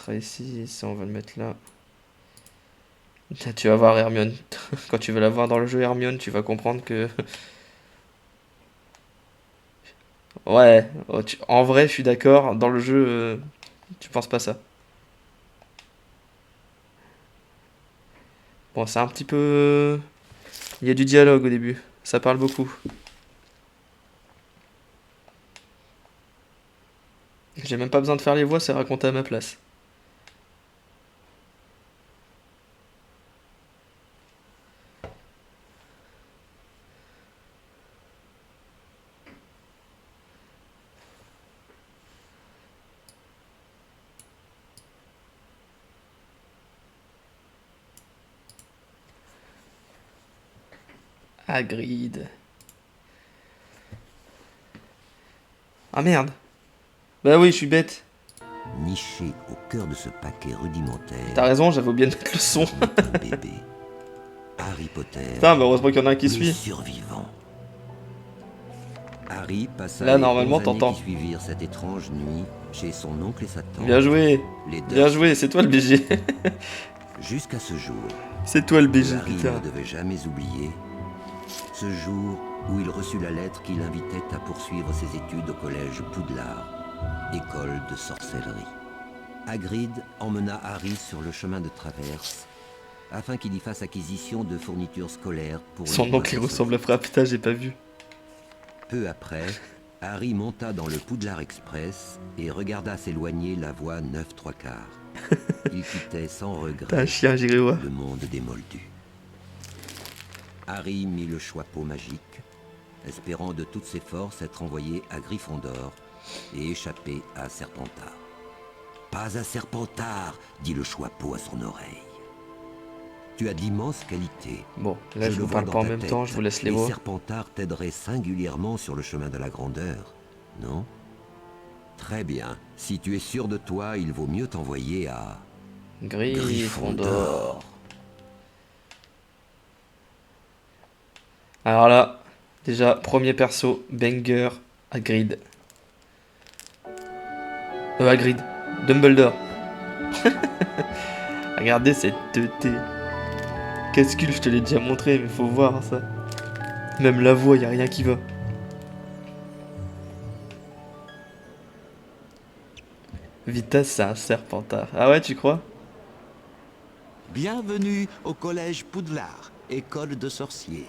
sera ici, et ça on va le mettre là. Là, tu vas voir Hermione. Quand tu vas la voir dans le jeu Hermione, tu vas comprendre que... Ouais, oh, en vrai je suis d'accord, dans le jeu, tu penses pas ça. Bon, c'est un petit peu... Il y a du dialogue au début, ça parle beaucoup. J'ai même pas besoin de faire les voix, c'est raconté à ma place. Hagrid. Ah merde. Bah oui, je suis bête. Niché au cœur de ce paquet rudimentaire. T'as raison, j'avais oublié de mettre le son. Bébé. Harry Potter. Putain, bah heureusement qu'il y en a un qui le suit. survivant. Harry passa Là, les normalement, 11 années t'entends. qui suivirent cette étrange nuit chez son oncle et sa tante. Bien joué. Les deux. Bien joué, c'est toi le BG. Jusqu'à ce jour. C'est toi le que BG, Harry putain. ne devait jamais oublier. Ce jour où il reçut la lettre qui l'invitait à poursuivre ses études au collège Poudlard, école de sorcellerie. Hagrid emmena Harry sur le chemin de traverse afin qu'il y fasse acquisition de fournitures scolaires pour Son le oncle il ressemble à frère, putain, j'ai pas vu. Peu après, Harry monta dans le Poudlard Express et regarda s'éloigner la voie 9 3/4. Il quittait sans T'as regret un chien, j'irai voir. le monde des Moldus. Harry mit le choixpeau magique, espérant de toutes ses forces être envoyé à Gryffondor et échapper à Serpentard. Pas à Serpentard, dit le choixpeau à son oreille. Tu as d'immenses qualités. Bon, là je le vous vois parle dans pas en ta même tête, temps, je vous laisse les et mots. Serpentard t'aiderait singulièrement sur le chemin de la grandeur, non? Très bien. Si tu es sûr de toi, il vaut mieux t'envoyer à... Gryffondor. Alors là, déjà, premier perso, banger, Hagrid. Hagrid, Dumbledore. Regardez cette teuté. Cascule, je te l'ai déjà montré, mais faut voir ça. Même la voix, y a rien qui va. Vitas, c'est un serpentard. Ah ouais, tu crois? Bienvenue au collège Poudlard, école de sorciers.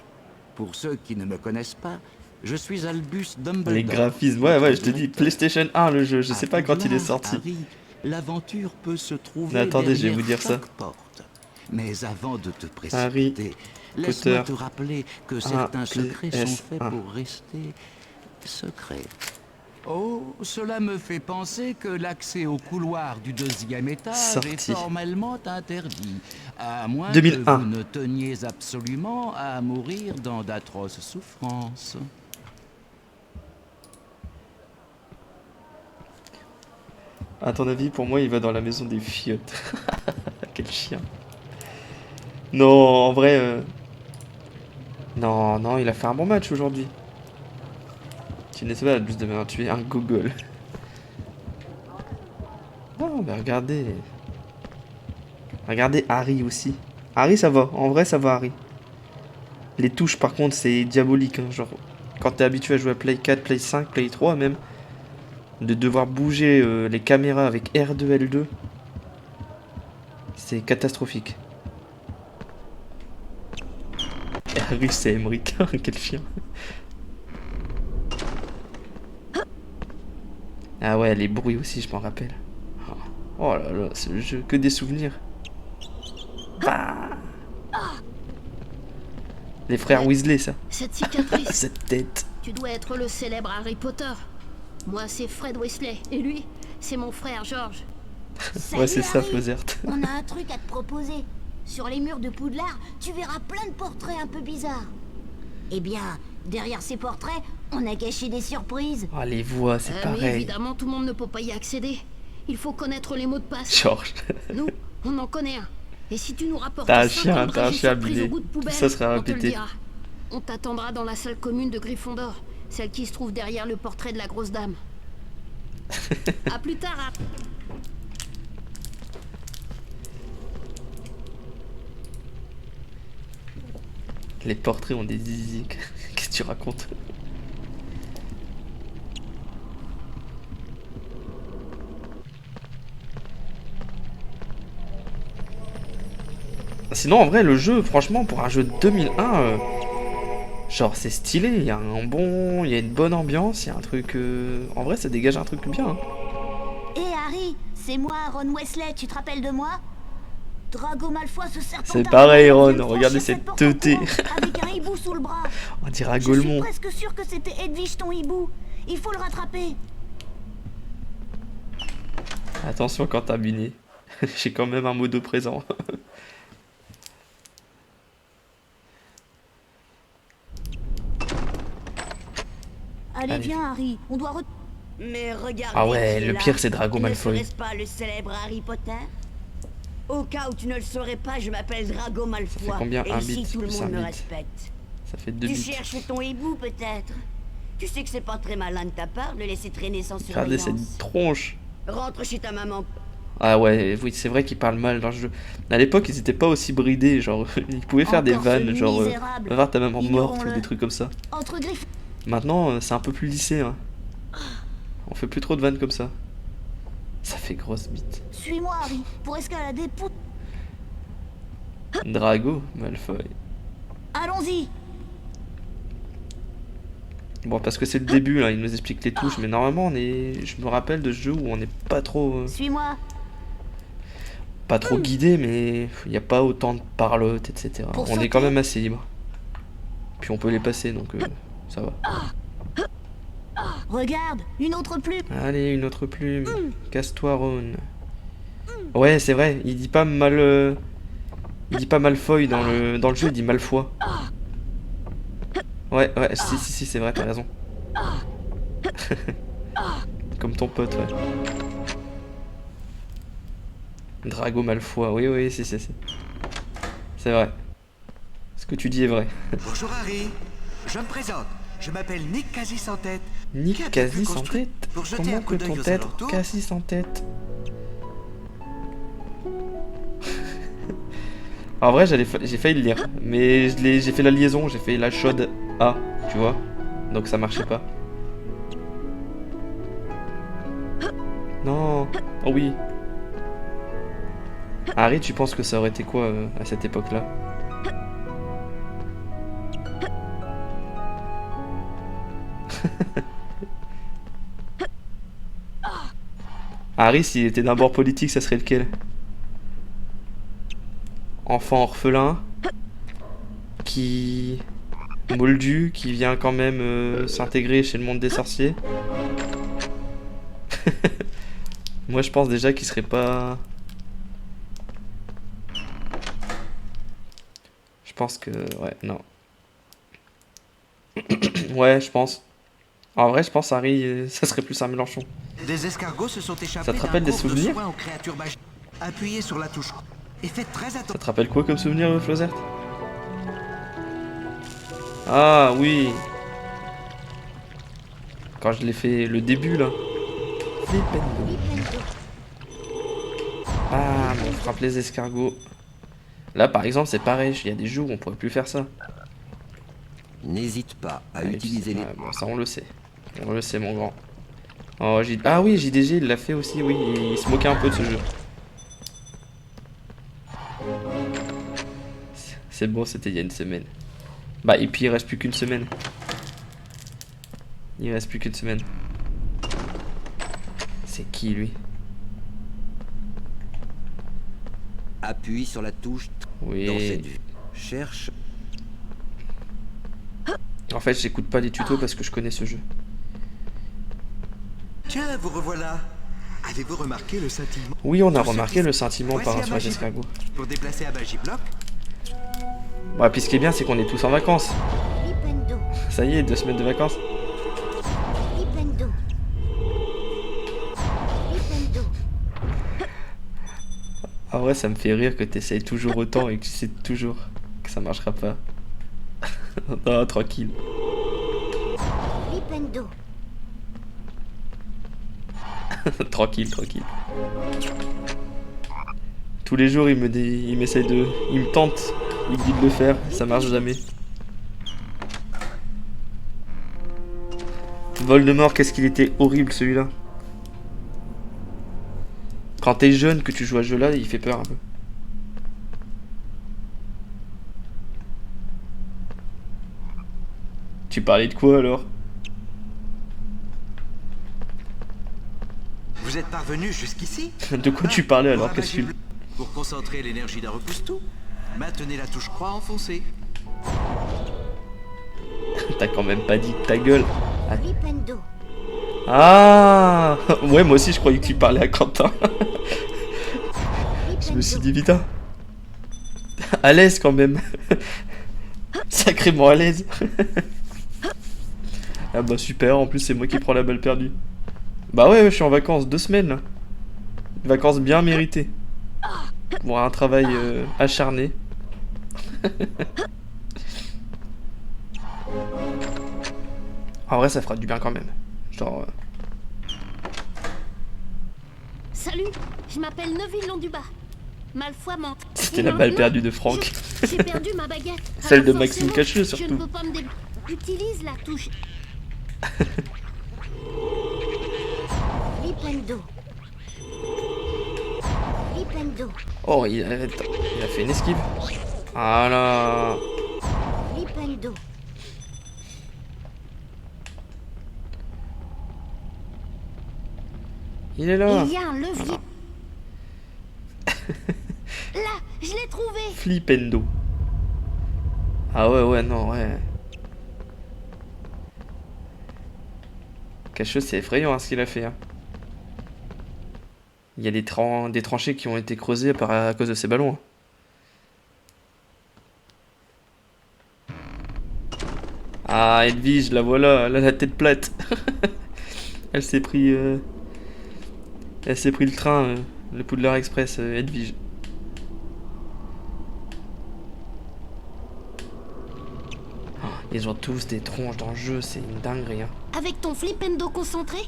Pour ceux qui ne me connaissent pas, je suis Albus Dumbledore. Les graphismes, ouais, votre ouais, je te dis, directeur. PlayStation 1 le jeu, je À sais pas quand il est Poudlard, sorti. Harry, l'aventure peut se trouver Mais attendez, je vais derrière vous dire ça. chaque porte. Mais avant de te Harry précipiter, laisse-moi Potter te rappeler que certains secrets sont faits PS1. pour rester secrets. Oh, cela me fait penser que l'accès au couloir du deuxième étage Sorti. est formellement interdit, à moins 2001. que vous ne teniez absolument à mourir dans d'atroces souffrances. À ton avis, pour moi, il va dans la maison des fiottes. Quel chien. Non, en vrai... Non, non, il a fait un bon match aujourd'hui. Tu n'es pas plus de m'avoir tué un gogol. Non, mais regardez. Regardez Harry aussi. Harry, ça va. En vrai, ça va, Harry. Les touches, par contre, c'est diabolique. Hein. Genre, quand t'es habitué à jouer à Play 4, Play 5, Play 3 même, de devoir bouger les caméras avec R2, L2, c'est catastrophique. Et Harry, c'est Emmerich. Quel chien. Ah ouais, les bruits aussi, je m'en rappelle. Oh là là, c'est le jeu, que des souvenirs. Bah. Les frères Weasley, ça. Cette cicatrice, Cette tête. tu dois être le célèbre Harry Potter. Moi, c'est Fred Weasley. Et lui, c'est mon frère George. Ouais, c'est ça, Harry. Flozert. On a un truc à te proposer. Sur les murs de Poudlard, tu verras plein de portraits un peu bizarres. Eh bien, derrière ces portraits, on a caché des surprises. Oh, les voix, c'est Mais pareil. évidemment, tout le monde ne peut pas y accéder. Il faut connaître les mots de passe. George. Nous, on en connaît un. Et si tu nous rapportes T'as un 50 chien, t'as un dragées chien surprises habillé. au bout de poubelle, Tout ça sera on te le répété. dira. On t'attendra dans la salle commune de Gryffondor, celle qui se trouve derrière le portrait de la grosse dame. À plus tard. Les portraits ont des zizi. Qu'est-ce que tu racontes? Sinon, en vrai, le jeu, franchement, pour un jeu de 2001, genre, c'est stylé. Il y a un bon... Il y a une bonne ambiance. Il y a un truc... En vrai, ça dégage un truc bien. Hein. Hé Harry, c'est moi, Ron Weasley, tu te rappelles de moi? Drago Malfoy, ce serpent. C'est pareil, Ron. Regardez cette teuté. Avec un hibou sous le bras. On dirait Je suis Gaulmont. presque sûr que c'était Edwige ton hibou. Il faut le rattraper. Attention quand t'as miné. J'ai quand même un modo présent. Allez, Allez. viens Harry, on doit... Mais regardez. Ah ouais, qui est le là. pire, c'est Drago Malfoy. Ne serait-ce pas le célèbre Harry Potter? Au cas où tu ne le saurais pas, je m'appelle Drago Malfoy. Ça fait combien, et un ici, bit tout le plus monde un me bit? respecte. Ça fait 2 Tu bits. cherches ton hibou, peut-être? Tu sais que c'est pas très malin de ta part de le laisser traîner sans Regardez surveillance. cette tronche. Rentre chez ta maman. Ah ouais, oui, c'est vrai qu'ils parlent mal dans le jeu. À l'époque, ils étaient pas aussi bridés, genre, ils pouvaient faire des Encore ce vannes, genre, misérable. va voir ta maman morte ou Ignorons-le. des trucs comme ça. Entre griffes. Maintenant, c'est un peu plus lissé, hein. On fait plus trop de vannes comme ça. Ça fait grosse bite. Suis-moi Harry, pour escalader pour... Drago Malfoy. Allons-y. Bon, parce que c'est le début, là, il nous explique les touches, mais normalement, on est... Je me rappelle de ce jeu où on n'est pas trop... Suis-moi. Pas trop guidé, mais il n'y a pas autant de parlotte, etc. Pour On est sauter. quand même assez libre. Puis on peut les passer, donc ça va. Regarde, une autre plume. Allez, une autre plume. Casse-toi, Ron. Ouais, c'est vrai, il dit pas mal... Il dit pas Malfoy dans le jeu, il dit Malfoy. Ouais, si, c'est vrai, t'as raison. Comme ton pote, ouais. Drago Malfoy, oui, si. C'est vrai. Ce que tu dis est vrai. Bonjour Harry, je me présente. Je m'appelle Nick Quasi sans tête. Nick quasi sans tête. Pour jeter Comment un coup d'œil peut-on aux être alentours. quasi sans tête? En vrai, j'ai failli le lire, mais j'ai fait la liaison, j'ai fait la chaude A, tu vois, donc ça marchait pas. Non, oh oui. Harry, tu penses que ça aurait été quoi à cette époque-là? Harry, s'il était d'un bord politique, ça serait lequel? Enfant orphelin qui... moldu, qui vient quand même s'intégrer chez le monde des sorciers. Moi je pense déjà qu'il serait pas... Je pense que... ouais, non. Ouais, je pense. En vrai, je pense Harry, ça serait plus un Mélenchon. Des escargots se sont échappés. Ça te rappelle des d'un cours de souvenirs? soins aux créatures magiques. Appuyez sur la touche et faites très attention. Ça te rappelle quoi comme souvenir, Flozert? Ah oui. Quand je l'ai fait le début là. Ah, on frappe les escargots. Là par exemple c'est pareil, il y a des jeux où on pourrait plus faire ça. N'hésite pas à Ouais, utiliser les... ouais, bon, ça on le sait. On le sait mon grand. Oh, ah oui, JDG il l'a fait aussi, oui, il se moquait un peu de ce jeu. C'est bon, c'était il y a une semaine. Bah et puis il reste plus qu'une semaine. Il reste plus qu'une semaine. C'est qui lui? Appuie sur la touche dans cette Oui. vue. Cherche. En fait j'écoute pas les tutos parce que je connais ce jeu. Tiens, vous revoilà. Avez-vous remarqué le scintillement? Oui, on a remarqué le sentiment Voici par un sur les Magiblock. escargots. Pour déplacer un Magiblock, Bah puis ce qui est bien c'est qu'on est tous en vacances. Flipendo, Ça y est, 2 semaines de vacances. Flipendo. Flipendo. En vrai ça me fait rire que t'essayes toujours autant et que tu sais toujours que ça marchera pas. Non, tranquille. Flipendo. Tranquille. Tous les jours il m'essaye de... il me tente, il me dit de le faire, ça marche jamais. Voldemort, qu'est-ce qu'il était horrible celui-là. Quand t'es jeune, que tu joues à ce jeu-là, il fait peur un peu. Tu parlais de quoi alors? Vous êtes parvenu jusqu'ici? De quoi tu parlais alors, Bravo, Cascule? Pour concentrer l'énergie d'un repousse-tout, maintenez la touche croix enfoncée. T'as quand même pas dit ta gueule. Flipendo. Ah ouais, moi aussi je croyais que tu parlais à Quentin. Je me suis dit, putain. À l'aise quand même. Sacrément à l'aise. Ah bah super, en plus c'est moi qui prends la balle perdue. Bah ouais, je suis en vacances, 2 semaines là. Vacances bien méritées. Pour un travail acharné. En vrai ça fera du bien quand même. Genre... Salut, je m'appelle Neville Londubat. Malfoy ment. C'était Et la balle maintenant, perdue de Franck. J'ai perdu ma baguette. Celle de Alors Maxime forcément, Cacheux Je ne surtout. peux pas me Utilise la touche. Flipendo. Flipendo. Oh, il a fait une esquive. Voilà. Flipendo. Il est là. Il y a un levier. Là, je l'ai trouvé. Flipendo. Ah ouais, non, ouais. Cacheux, c'est effrayant hein, ce qu'il a fait. Hein. Il y a des tranchées qui ont été creusées à cause de ces ballons. Hein. Ah, Edwige, la voilà, elle a la tête plate. Elle s'est pris... Elle s'est pris le train, le Poudlard Express, Edwige. Oh, ils ont tous des tronches dans le jeu, c'est une dinguerie. Hein. Avec ton flipendo concentré,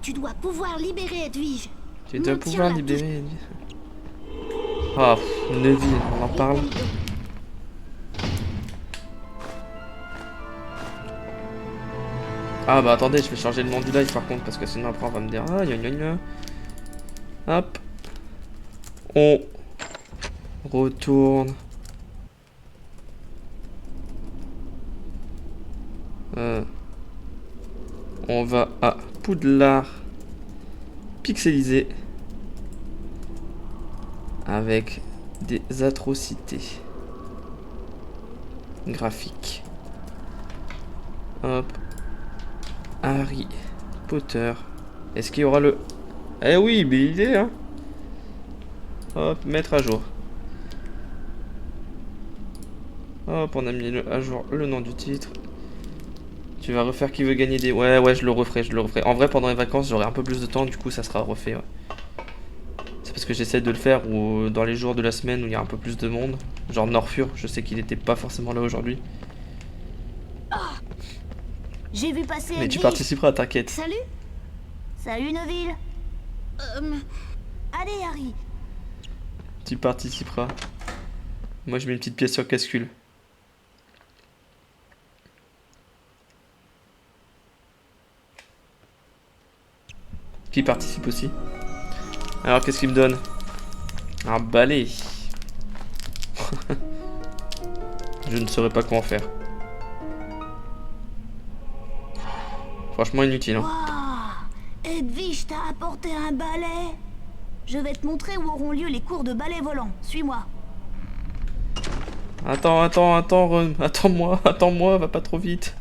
tu dois pouvoir libérer Edwige. Tu dois Maintiens pouvoir la libérer Edwige. Ah, Neville, on en parle. Ah bah attendez, je vais changer le nom du live par contre, parce que sinon après on va me dire ah gna gna gna. Hop. On retourne. On va à Poudlard pixelisé avec des atrocités graphiques. Hop. Harry Potter. Est-ce qu'il y aura le... Eh oui, mais il est, hein. Hop, mettre à jour. Hop, on a mis à jour le nom du titre. Tu vas refaire qui veut gagner des... Ouais, je le referai. En vrai, pendant les vacances, j'aurai un peu plus de temps, du coup, ça sera refait, ouais. C'est parce que j'essaie de le faire ou dans les jours de la semaine où il y a un peu plus de monde. Genre Norfur, je sais qu'il était pas forcément là aujourd'hui. J'ai vu passer Mais tu Edwige. participeras, t'inquiète. Salut. Salut Neville. Allez Harry. Tu participeras. Moi, je mets une petite pièce sur Cascule. Qui participe aussi. Alors, qu'est-ce qu'il me donne? Un balai. Je ne saurais pas quoi en faire. Franchement inutile. Hein. Waouh, Edwige t'a apporté un balai. Je vais te montrer où auront lieu les cours de balai volant. Suis-moi. Attends-moi, va pas trop vite.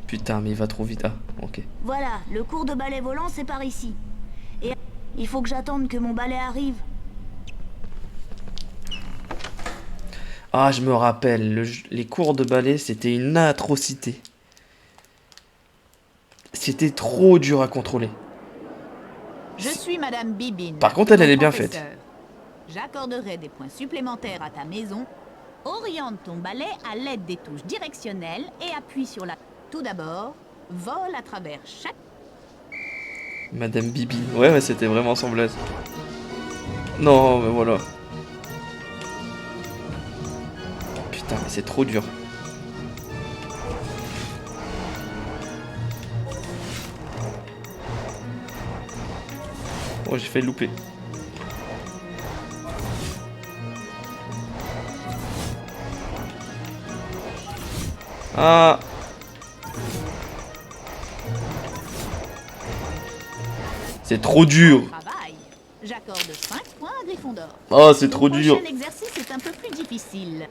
Putain, mais il va trop vite. Ah, ok. Voilà, le cours de balai volant, c'est par ici. Et il faut que j'attende que mon balai arrive. Ah, je me rappelle, les cours de ballet, c'était une atrocité. C'était trop dur à contrôler. Je suis Madame Bibine. Par contre, elle est bien professeur. faite. J'accorderai des points supplémentaires à ta maison. Oriente ton balai à l'aide des touches directionnelles et appuie sur la... Tout d'abord, vole à travers chaque... Madame Bibi. Ouais, c'était vraiment son blaze. Non, mais voilà. Putain, mais c'est trop dur. Oh, j'ai failli louper. Ah. C'est trop dur. Travail. J'accorde 5 points à Gryffondor. Oh, c'est trop dur. Le prochain exercice est un peu plus difficile.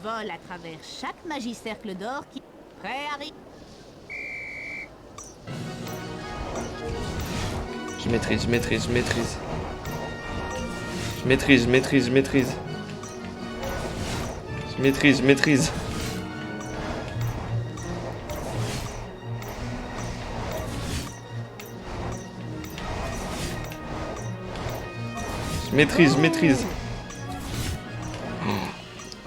Vole à travers chaque Magicercle d'or qui... Prêt, Harry? Je maîtrise, je maîtrise, je maîtrise. Je maîtrise, je maîtrise, je maîtrise. Je maîtrise, je maîtrise. Je maîtrise, je maîtrise.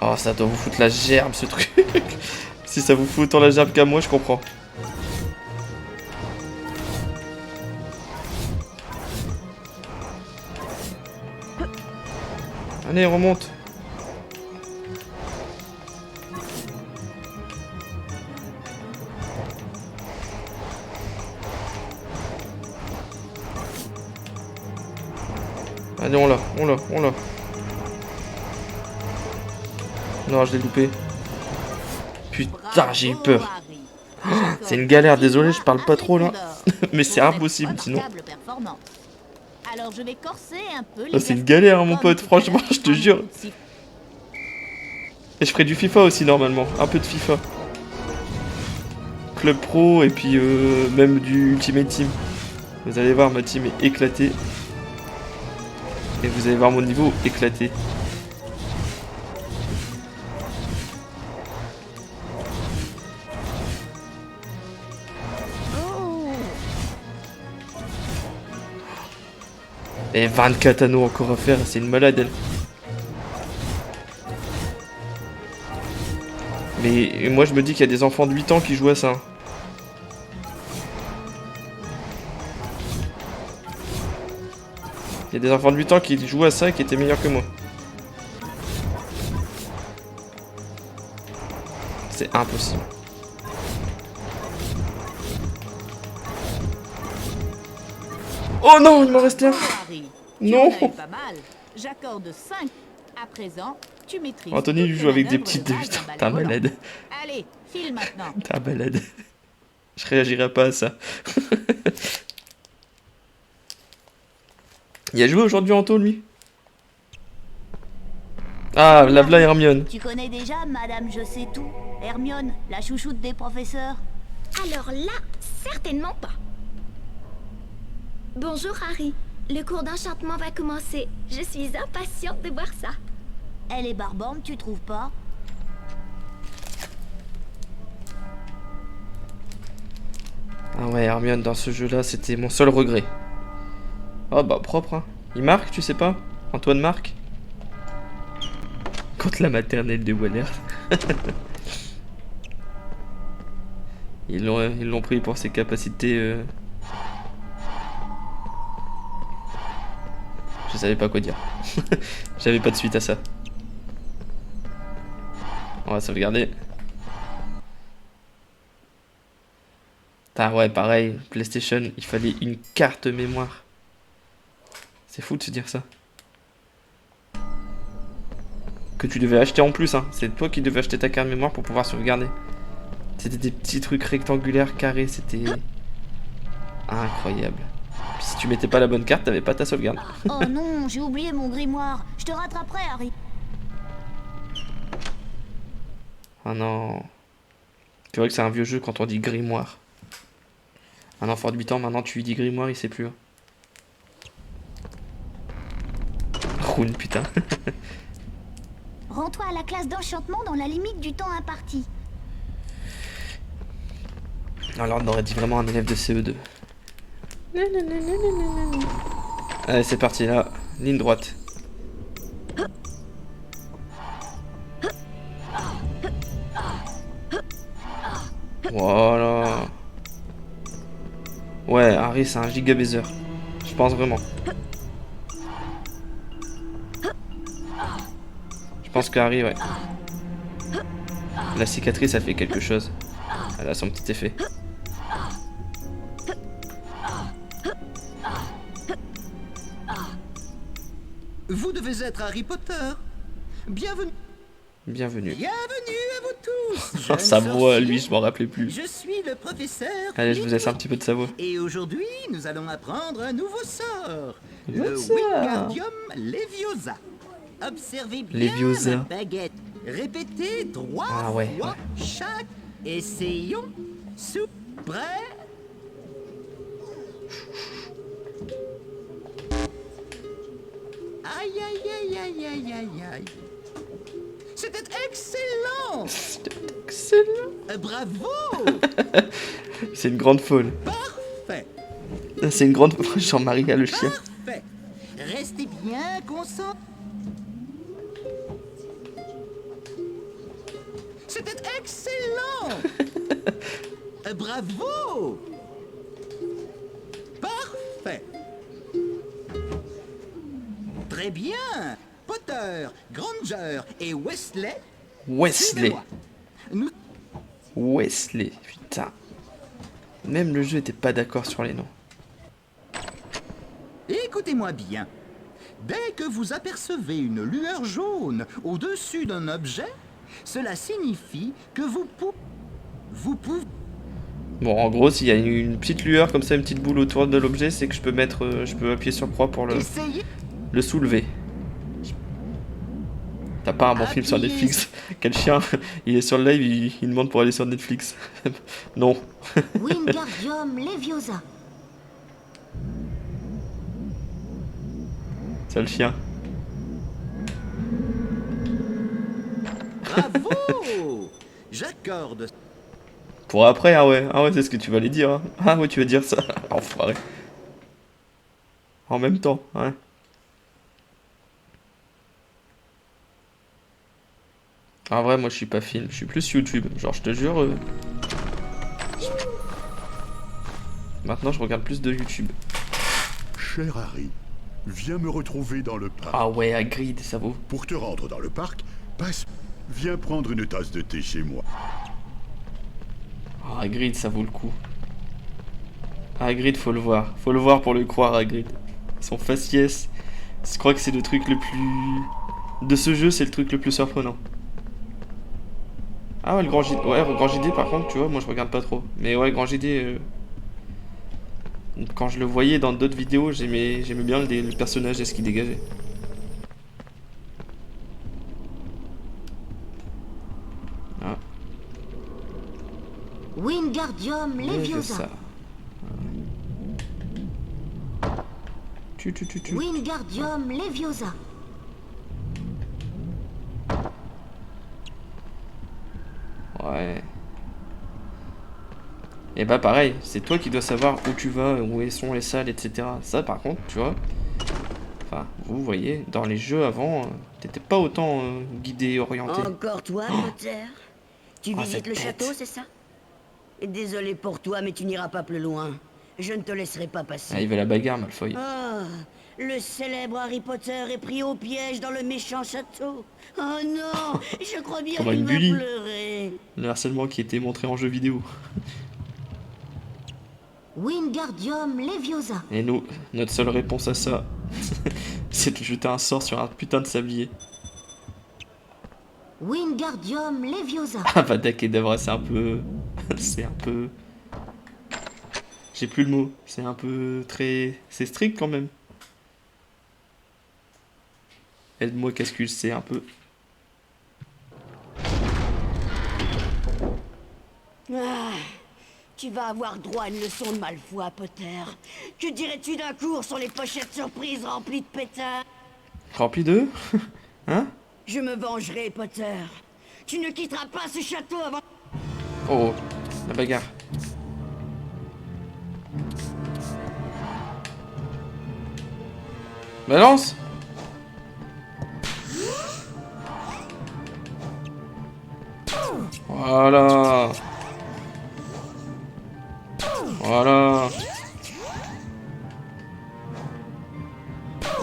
Oh, ça doit vous foutre la gerbe, ce truc. Si ça vous fout autant la gerbe qu'à moi, je comprends. Allez, remonte. Allez, on l'a, on l'a, on l'a. Non, je l'ai loupé. Putain, j'ai eu peur. C'est une galère, désolé, je parle pas trop là. Mais c'est impossible sinon. Alors je vais corser un peu Oh, c'est une galère, hein, mon pote, franchement, je te jure. Et je ferai du FIFA aussi normalement, un peu de FIFA. Club Pro et puis même du Ultimate Team. Vous allez voir, ma team est éclatée. Et vous allez voir mon niveau éclaté. Et 24 anneaux encore à faire, c'est une malade elle. Mais moi je me dis qu'il y a des enfants de 8 ans qui jouent à ça. Il y a des enfants de 8 ans qui jouent à ça et qui étaient meilleurs que moi. C'est impossible. Oh non, il m'en reste un. Non. Pas mal. J'accorde 5. À présent, tu maîtrises. Anthony lui joue avec des petites de 8 ans. T'es un malade. Allez, file maintenant. T'es un malade. Je réagirai pas à ça. Il a joué aujourd'hui Anto, lui? Ah, là Hermione. Tu connais déjà Madame Je sais tout, Hermione, la chouchoute des professeurs? Alors là, certainement pas. Bonjour Harry. Le cours d'enchantement va commencer. Je suis impatiente de voir ça. Elle est barbante, tu trouves pas? Ah ouais, Hermione dans ce jeu-là, c'était mon seul regret. Oh bah propre, hein. Il marque, tu sais pas? Antoine marque. Contre la maternelle de Waller. Ils l'ont pris pour ses capacités. Je savais pas quoi dire. J'avais pas de suite à ça. On va sauvegarder. Ah ouais, pareil, PlayStation, il fallait une carte mémoire. C'est fou de se dire ça. Que tu devais acheter en plus, hein. C'est toi qui devais acheter ta carte mémoire pour pouvoir sauvegarder. C'était des petits trucs rectangulaires, carrés, c'était incroyable. Puis si tu mettais pas la bonne carte, t'avais pas ta sauvegarde. Oh non, j'ai oublié mon grimoire. Je te rattraperai, Harry. Ah non. C'est vrai que c'est un vieux jeu quand on dit grimoire. Un enfant de 8 ans, maintenant tu lui dis grimoire, il sait plus. Hein. Rune, putain. Rends-toi à la classe d'enchantement dans la limite du temps imparti. Alors on aurait dit vraiment un élève de CE2. Allez, c'est parti là. Ligne droite. Voilà. Ouais, Harry, c'est un giga baiser. Je pense vraiment. Je pense que Harry, ouais. La cicatrice, elle fait quelque chose. Elle a son petit effet. devez être Harry Potter. Bienvenue. Bienvenue. Bienvenue à vous tous. jeunes Sa voix, sorciers. lui, je m'en rappelais plus. Je suis le professeur. Allez, je vous laisse un Flitwick. petit peu de sa voix. Et aujourd'hui, nous allons apprendre un nouveau sort. Nouveau Le sort. Wingardium Leviosa. Observez bien Leviosa. ma baguette. Répétez 3 Ah ouais, fois chaque. Essayons. Sous. Prêt. Aïe, aïe, aïe, aïe, aïe, aïe, aïe. C'était excellent. Excellent. Bravo. C'est une grande folle. Parfait. C'est une grande folle. Jean-Marie a le chien. Parfait. Restez bien concentrés. C'était excellent. Bravo. Parfait. Très bien. Potter, Granger et Wesley. Wesley. suivez-moi. Nous... Wesley. Putain. Même le jeu était pas d'accord sur les noms. Écoutez-moi bien. Dès que vous apercevez une lueur jaune au-dessus d'un objet, cela signifie que vous pouvez... Bon, en gros, s'il y a une petite lueur comme ça, une petite boule autour de l'objet, c'est que je peux mettre, je peux appuyer sur croix pour Essayez. le soulever. T'as pas un bon film sur Appuyez. Netflix. Quel chien. Il est sur le live, il demande pour aller sur Netflix. Non. Wingardium Leviosa. C'est le chien. Bravo. J'accorde. Pour après, ah ouais, c'est ce que tu vas aller dire. Hein. Ah ouais, tu vas dire ça. Enfoiré. En même temps, ouais. En vrai, moi je suis pas film, je suis plus YouTube. Genre, je te jure. Maintenant, je regarde plus de YouTube. Cher Harry, viens me retrouver dans le parc. Ah ouais, Hagrid, ça vaut. Pour te rendre dans le parc, passe. Viens prendre une tasse de thé chez moi. Ah, Hagrid, ça vaut le coup. Hagrid, faut le voir. Faut le voir pour le croire, Hagrid. Son faciès. Je crois que c'est le truc le plus... De ce jeu, c'est le truc le plus surprenant. Ah ouais, le grand JD. Ouais, le grand JD, par contre, tu vois, moi je regarde pas trop. Mais ouais, grand JD... Quand je le voyais dans d'autres vidéos, j'aimais bien le personnage et ce qu'il dégageait. Ah. Wingardium Leviosa. Tu. Wingardium Leviosa. Ouais. Et bah pareil, c'est toi qui dois savoir où tu vas, où sont les salles, etc. Ça par contre, tu vois. Enfin, vous voyez, dans les jeux avant, t'étais pas autant guidé, orienté. Encore toi, Potter? Tu Ah, visites cette le tête. château, c'est ça? Désolé pour toi, mais tu n'iras pas plus loin. Je ne te laisserai pas passer. Ah, il veut la bagarre, Malfoy. Ah, le célèbre Harry Potter est pris au piège dans le méchant château. Oh non, je crois bien Comment qu'il il va bully. pleurer. Le harcèlement qui était montré en jeu vidéo. Wingardium Leviosa. Et nous, notre seule réponse à ça, c'est de jeter un sort sur un putain de sablier. Wingardium Leviosa. Ah bah Kedavra, c'est un peu... c'est un peu... J'ai plus le mot. C'est un peu très... C'est strict quand même. Aide-moi, Cascus, c'est un peu... Ah, tu vas avoir droit à une leçon de Malfoy, Potter. Que dirais-tu d'un cours sur les pochettes surprises remplies de pétards? Rempli de... Hein? Je me vengerai, Potter. Tu ne quitteras pas ce château avant... Oh, la bagarre. Balance. Voilà. Voilà.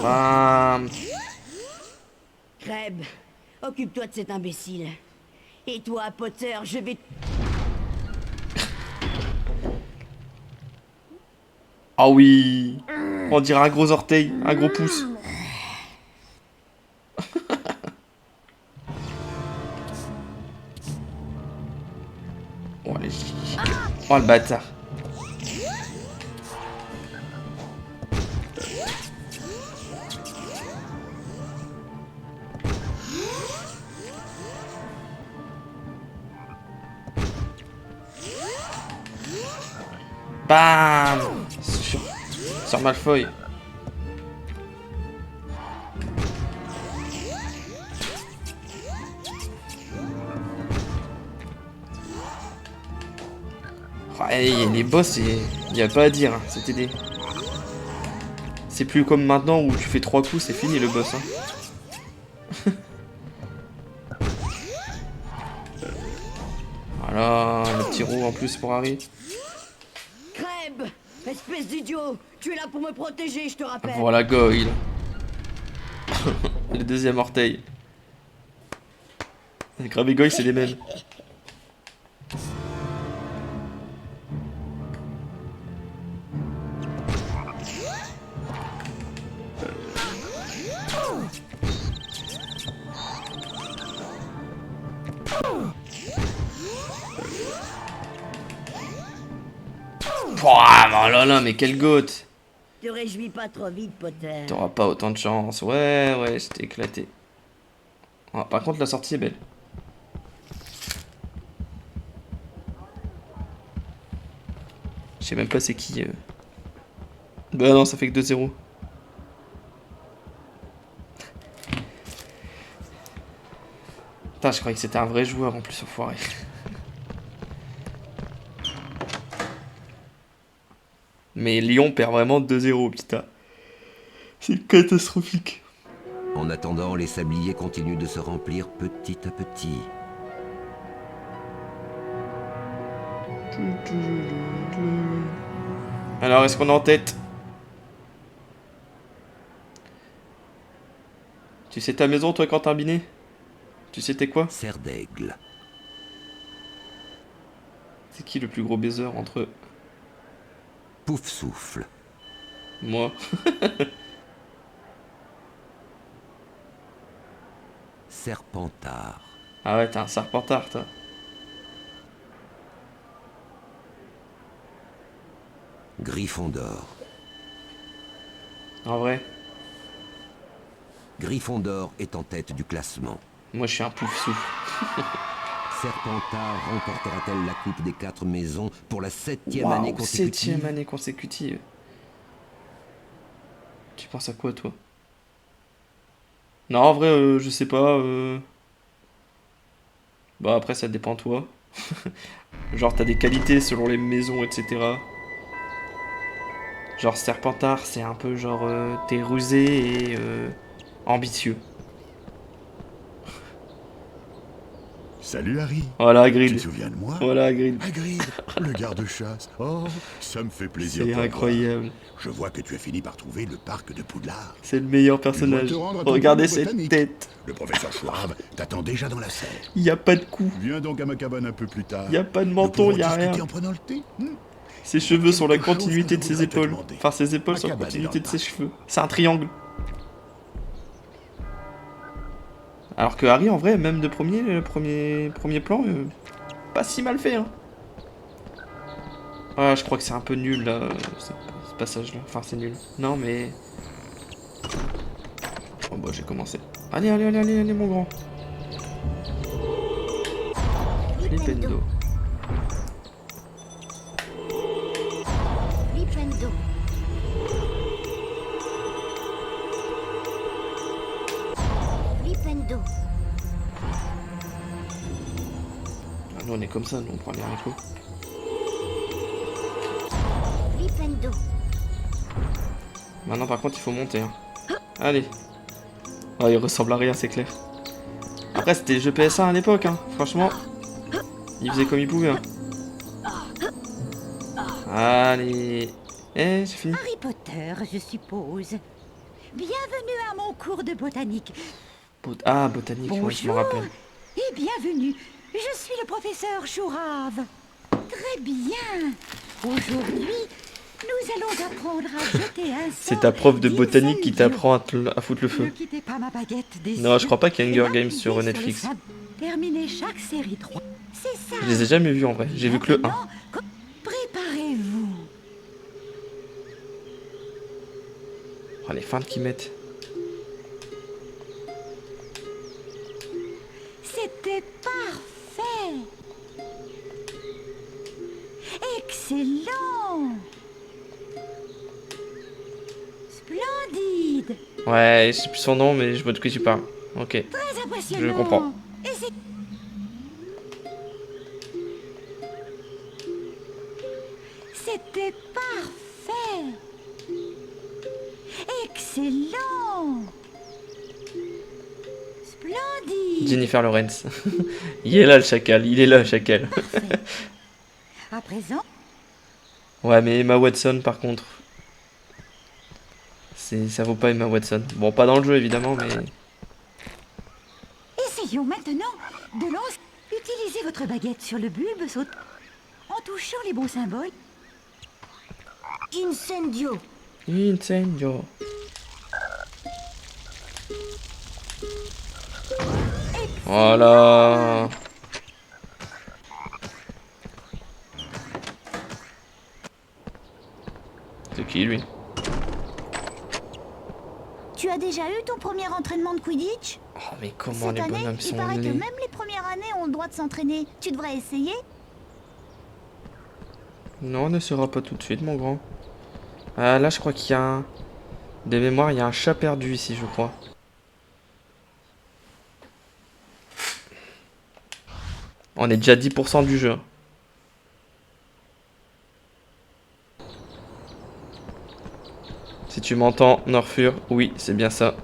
Bam. Crèbe, occupe-toi de cet imbécile. Et toi, Potter, je vais... Ah oui. On dirait un gros orteil, un gros pouce. Oh le bâtard. Bam sur Malfoy. Ouais, les boss, il y a pas à dire, hein. C'était des... C'est plus comme maintenant où tu fais 3 coups, c'est fini le boss. Hein. Voilà, le petit roux en plus pour Harry. Crève, espèce d'idiot. Tu es là pour me protéger, je te rappelle. Voilà Goyle. Le deuxième orteil. Crabbe et Goyle, c'est les mêmes. Oh là là, mais quelle gote! Te réjouis pas trop vite, Potter. T'auras pas autant de chance. Ouais, j'étais éclaté. Ah, par contre, la sortie est belle. Je sais même pas c'est qui. Bah non, ça fait que 2-0. Putain, je croyais que c'était un vrai joueur en plus, enfoiré. Mais Lyon perd vraiment 2-0, putain. C'est catastrophique. En attendant, les sabliers continuent de se remplir petit à petit. Alors, est-ce qu'on est en tête? Tu sais ta maison, toi, Quentin Binet? Tu sais t'es quoi? Serre d'aigle. C'est qui le plus gros baiser entre eux? Pouf souffle. Moi. Serpentard. Ah ouais, t'es un serpentard, toi. Gryffondor. En vrai, Gryffondor est en tête du classement. moi je suis un pouf souffle. Serpentard remportera-t-elle la coupe des 4 maisons pour la 7e année consécutive? 7e année consécutive. Tu penses à quoi, toi? Non, en vrai, je sais pas. Bah après, ça dépend de toi. Genre, t'as des qualités selon les maisons, etc. Genre, Serpentard, c'est un peu genre... t'es rusé et ambitieux. Salut Harry. Voilà, Tu Hagrid. te souviens de moi? Voilà, Hagrid. Hagrid, le garde-chasse. Oh, ça me fait plaisir. C'est pour toi. incroyable. Je vois que tu as fini par trouver le parc de Poudlard. C'est le meilleur personnage. Tu dois te rendre à ton Regardez cours de cette botanique. tête. Le professeur Schwab t'attend déjà dans la salle. Y a pas de cou. Viens donc à ma cabane un peu plus tard. Y a pas de Nous menton, pourrons y a discuter rien. en prenant le thé. Ses cheveux sont la Quelque chose continuité que de je ses voudrais te épaules. demander. Enfin, ses épaules Ma sont la cabane est continuité dans de le ses cheveux. C'est un triangle. Alors que Harry, en vrai, même de premier plan, pas si mal fait, hein. Ah, je crois que c'est un peu nul, là, ce passage-là. Enfin, c'est nul. Non, mais... Oh, bah, j'ai commencé. Allez, mon grand. Flipendo. Flipendo. Flipendo. Ah, nous, on est comme ça, nous, on prend les haricots. Flipendo. Maintenant, par contre, il faut monter, hein. Allez. Oh, il ressemble à rien, c'est clair. Après, c'était le jeu PS1 à l'époque, hein. Franchement, il faisait comme il pouvait, hein. Allez. Eh, j'ai fini. Harry Potter, je suppose. Bienvenue à mon cours de botanique. Ah, botanique, ouais, je me rappelle. Et bienvenue. Je suis le professeur Chourave. Très bien. Aujourd'hui, nous allons apprendre à jeter un sort. C'est ta prof de botanique qui d'incendio. t'apprend à foutre le Ne feu. quittez pas ma baguette des Non, je cieux crois pas qu'il y ait et Hunger Games m'appuyez sur le Netflix. sable. Terminez chaque série 3. C'est ça. Je les ai jamais vus en vrai, j'ai vu que le 1. Maintenant, Oh, les feintes qu'ils mettent. C'était parfait. Excellent. Splendide. Ouais, je sais plus son nom, mais je vois de qui tu parles. Ok. Très impressionnant. Je comprends. Et c'est... C'était parfait. Excellent. Splendide. Jennifer Lawrence. Il est là le chacal, il est là le chacal. À présent, Ouais, mais Emma Watson par contre. Ça vaut pas Emma Watson. Bon, pas dans le jeu évidemment, mais. essayons maintenant de lancer. Utilisez votre baguette sur le bulbe saute en touchant les bons symboles. Incendio. Incendio. Voilà. C'est qui lui? Tu as déjà eu ton premier entraînement de Quidditch? Oh, mais comment Cette les année, bonhommes il sont paraît que laids. même les premières années ont le droit de s'entraîner. Tu devrais essayer. Non, on ne sera pas tout de suite, mon grand. Ah, là, je crois qu'il y a un... De mémoire, il y a un chat perdu ici, je crois. On est déjà à 10% du jeu. Si tu m'entends, Norfur, oui, c'est bien ça.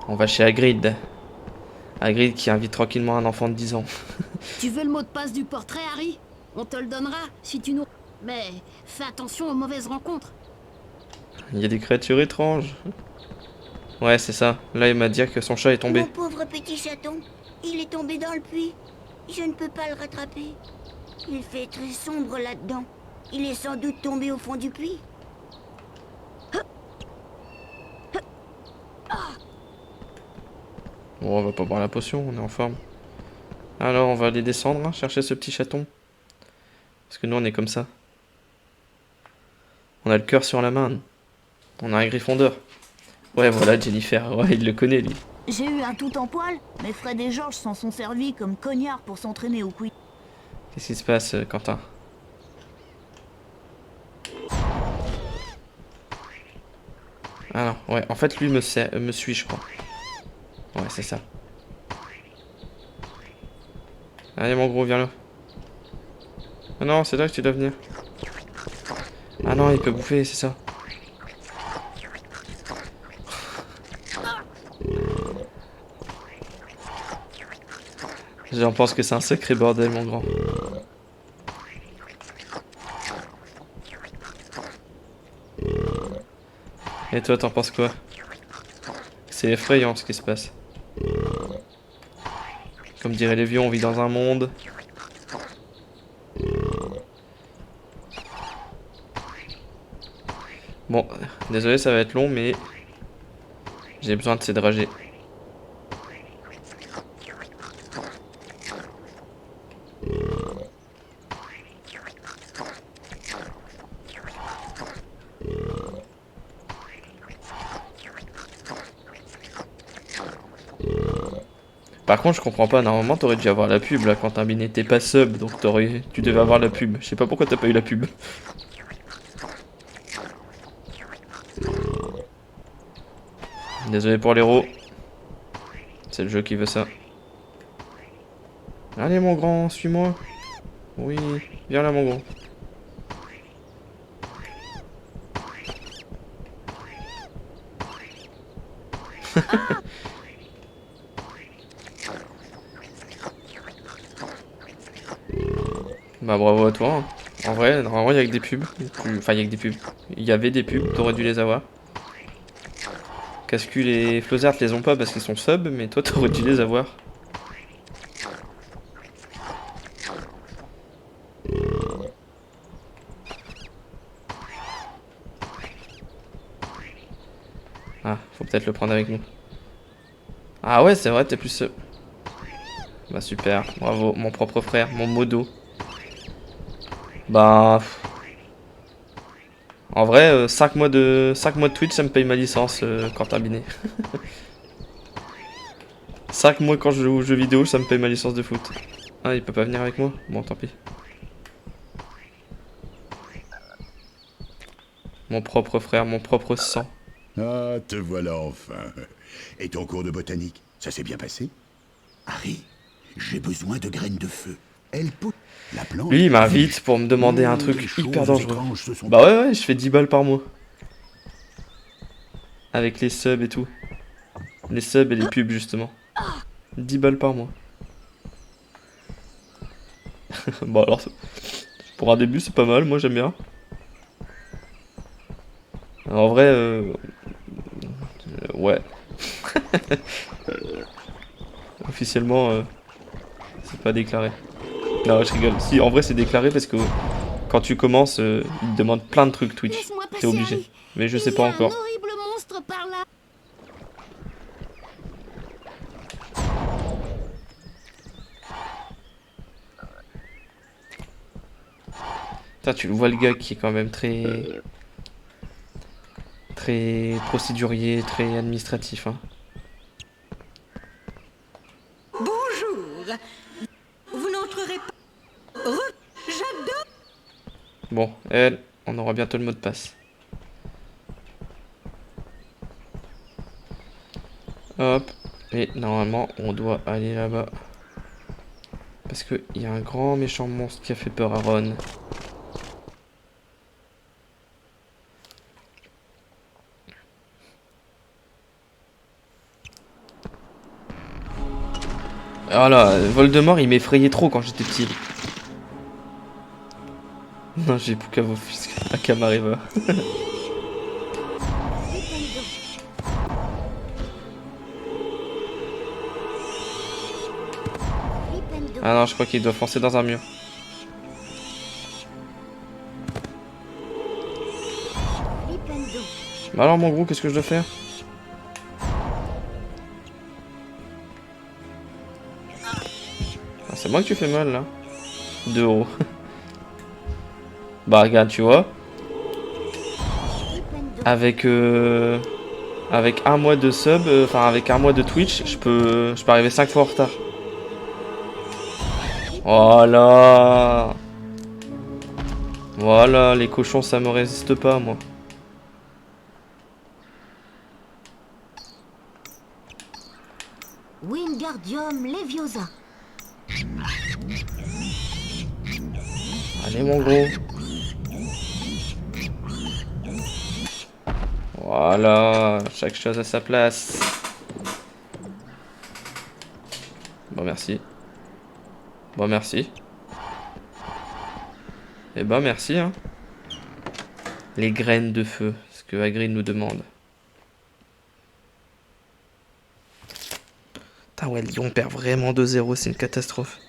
On va chez Hagrid. Hagrid qui invite tranquillement un enfant de 10 ans. Tu veux le mot de passe du portrait, Harry? On te le donnera si tu nous... Mais fais attention aux mauvaises rencontres. Il y a des créatures étranges. Ouais, c'est ça. Là, il m'a dit que son chat est tombé. Mon pauvre petit chaton, il est tombé dans le puits. Je ne peux pas le rattraper. Il fait très sombre là-dedans. Il est sans doute tombé au fond du puits. Bon, on va pas boire la potion, on est en forme. Alors, on va aller descendre, hein, chercher ce petit chaton. Parce que nous, on est comme ça. On a le cœur sur la main. On a un Gryffondor. Ouais, voilà, Jennifer. Ouais, il le connaît, lui. J'ai eu un tout en poil, mais Fred et George s'en sont servis comme cognards pour s'entraîner au Quidditch. Qu'est-ce qui se passe, Quentin? Ah non, ouais, en fait, lui me suit, je crois. Ouais, c'est ça. Allez, mon gros, viens là. Ah non, c'est là que tu dois venir. Ah non, il peut bouffer, c'est ça. J'en pense que c'est un sacré bordel, mon grand. Et toi, t'en penses quoi? C'est effrayant ce qui se passe. Comme dirait les vieux, on vit dans un monde. Bon, désolé, ça va être long, mais j'ai besoin de ces dragées. Par contre, je comprends pas, normalement t'aurais dû avoir la pub là quand Bin n'était pas sub, donc tu devais avoir la pub. Je sais pas pourquoi t'as pas eu la pub. Désolé pour l'héros. C'est le jeu qui veut ça. Allez mon grand, suis-moi. Oui, viens là mon gros. Bah bravo à toi. En vrai, normalement il y a que des pubs. Enfin il y a que des pubs. Il y avait des pubs, t'aurais dû les avoir. Cascul et Flozart les ont pas parce qu'ils sont sub, mais toi t'aurais dû les avoir. Ah, faut peut-être le prendre avec nous. Ah ouais, c'est vrai, t'es plus sub. Bah super, bravo, mon propre frère, mon modo. Bah... En vrai, 5 mois de Twitch, ça me paye ma licence quand terminé. 5 mois quand je joue aux jeux vidéo, ça me paye ma licence de foot. Ah, il peut pas venir avec moi? Bon, tant pis. Mon propre frère, mon propre sang. Ah, te voilà enfin. Et ton cours de botanique, ça s'est bien passé? Harry, j'ai besoin de graines de feu. Elles poussent. La plante. Lui, il m'invite pour me demander un truc hyper dangereux. Bah ouais, je fais 10 balles par mois. Avec les subs et tout. Les subs et les pubs, justement. 10 balles par mois. Bon alors, pour un début, c'est pas mal, moi j'aime bien. En vrai, ouais. Officiellement, c'est pas déclaré. Non, je rigole. Si, en vrai, c'est déclaré parce que quand tu commences, ils te demandent plein de trucs Twitch. T'es obligé. Mais je sais pas encore. Un horrible monstre par là. Putain, tu le vois le gars qui est quand même très procédurier, très administratif, hein. Bonjour. Vous n'entrerez pas. J'adore. Bon, elle, on aura bientôt le mot de passe. Hop. Et normalement, on doit aller là-bas. Parce qu'il y a un grand méchant monstre qui a fait peur à Ron. Voilà, Voldemort il m'effrayait trop quand j'étais petit. Non, j'ai plus qu'à m'offusquer à Camareva. Ah non, je crois qu'il doit foncer dans un mur. Bah alors mon gros, qu'est-ce que je dois faire? Ah, c'est moi que tu fais mal là. De haut. Bah regarde, tu vois. Avec un mois de sub, enfin avec un mois de Twitch, je peux arriver 5 fois en retard. Voilà. Voilà, les cochons ça me résiste pas moi. Wingardium Leviosa. Allez mon gros. Voilà, chaque chose à sa place. Bon merci. Bon merci. Et ben merci hein. Les graines de feu, ce que Hagrid nous demande. Putain ouais, Lyon perd vraiment 2-0, c'est une catastrophe.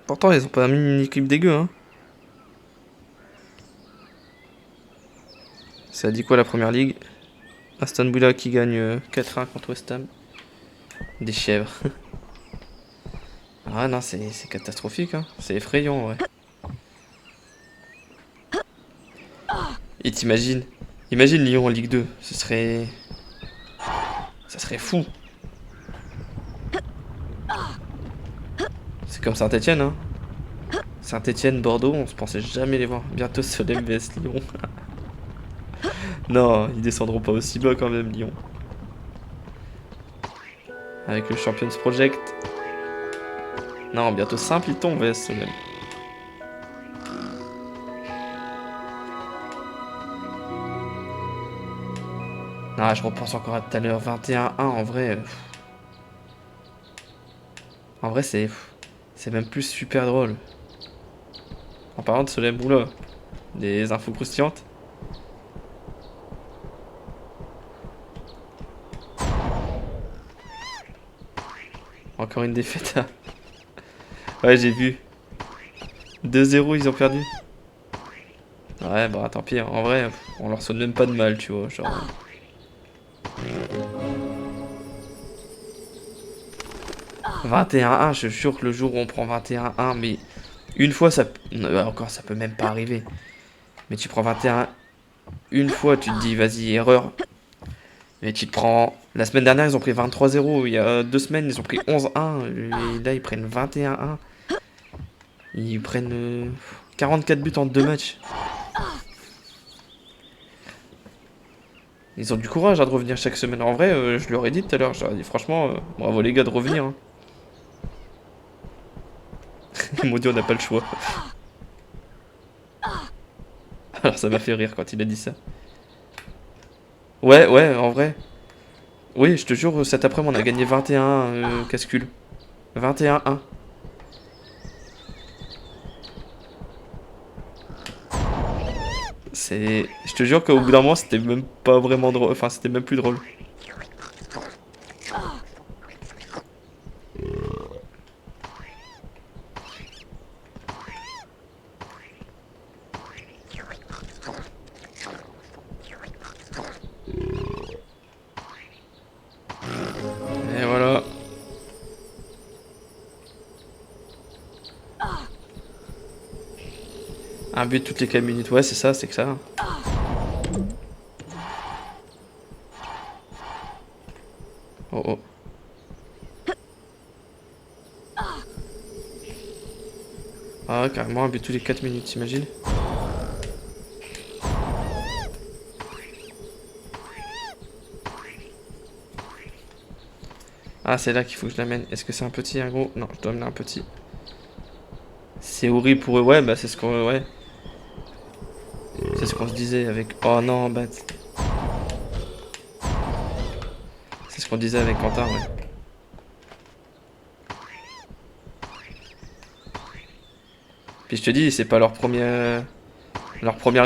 Pourtant ils ont pas mis une équipe dégueu hein. Ça dit quoi la première ligue? Aston Villa qui gagne 4-1 contre West Ham. Des chèvres. Ah non, c'est catastrophique, hein. C'est effrayant, ouais. Et t'imagines? Imagine Lyon en Ligue 2. Ce serait... Ça serait fou. C'est comme Saint-Etienne, hein. Saint-Etienne, Bordeaux, on se pensait jamais les voir. Bientôt Solem vs Lyon. Non, ils descendront pas aussi bas quand même, Lyon. Avec le Champions Project. Non, bientôt simple, ils tombent vs Solem. Ah, je repense encore à tout à l'heure, 21-1, en vrai... En vrai, c'est même plus super drôle. En parlant de Solem Boula, des infos croustillantes. Encore une défaite. Ouais, j'ai vu. 2-0, ils ont perdu. Ouais, bah tant pis. En vrai, on leur sonne même pas de mal, tu vois. Genre... 21-1, je suis sûr que le jour où on prend 21-1, mais une fois, ça... encore, ça peut même pas arriver. Mais tu prends 21 une fois, tu te dis, vas-y, erreur. Mais tu te prends... La semaine dernière, ils ont pris 23-0. Il y a 2 semaines, ils ont pris 11-1. Et là, ils prennent 21-1. Ils prennent 44 buts en 2 matchs. Ils ont du courage de revenir chaque semaine. En vrai, je leur ai dit tout à l'heure. Je leur ai dit, franchement, bravo les gars de revenir. Hein. Ils m'ont dit, on n'a pas le choix. Alors ça m'a fait rire quand il a dit ça. Ouais, en vrai. Oui, je te jure, cet après-midi, on a gagné 21 cascule. 21-1. C'est... Je te jure qu'au bout d'un moment, c'était même pas vraiment drôle. Enfin, c'était même plus drôle. Et voilà. Un but toutes les 4 minutes. Ouais, c'est ça, c'est que ça. Oh oh. Ah ouais, carrément un but tous les 4 minutes, t'imagines? Ah, c'est là qu'il faut que je l'amène. Est-ce que c'est un petit, un gros? Non, je dois amener un petit. C'est horrible pour eux. Ouais, bah c'est ce qu'on... Ouais. C'est ce qu'on se disait avec... Oh non, bat. C'est ce qu'on disait avec Quentin, ouais. Puis je te dis, c'est pas leur première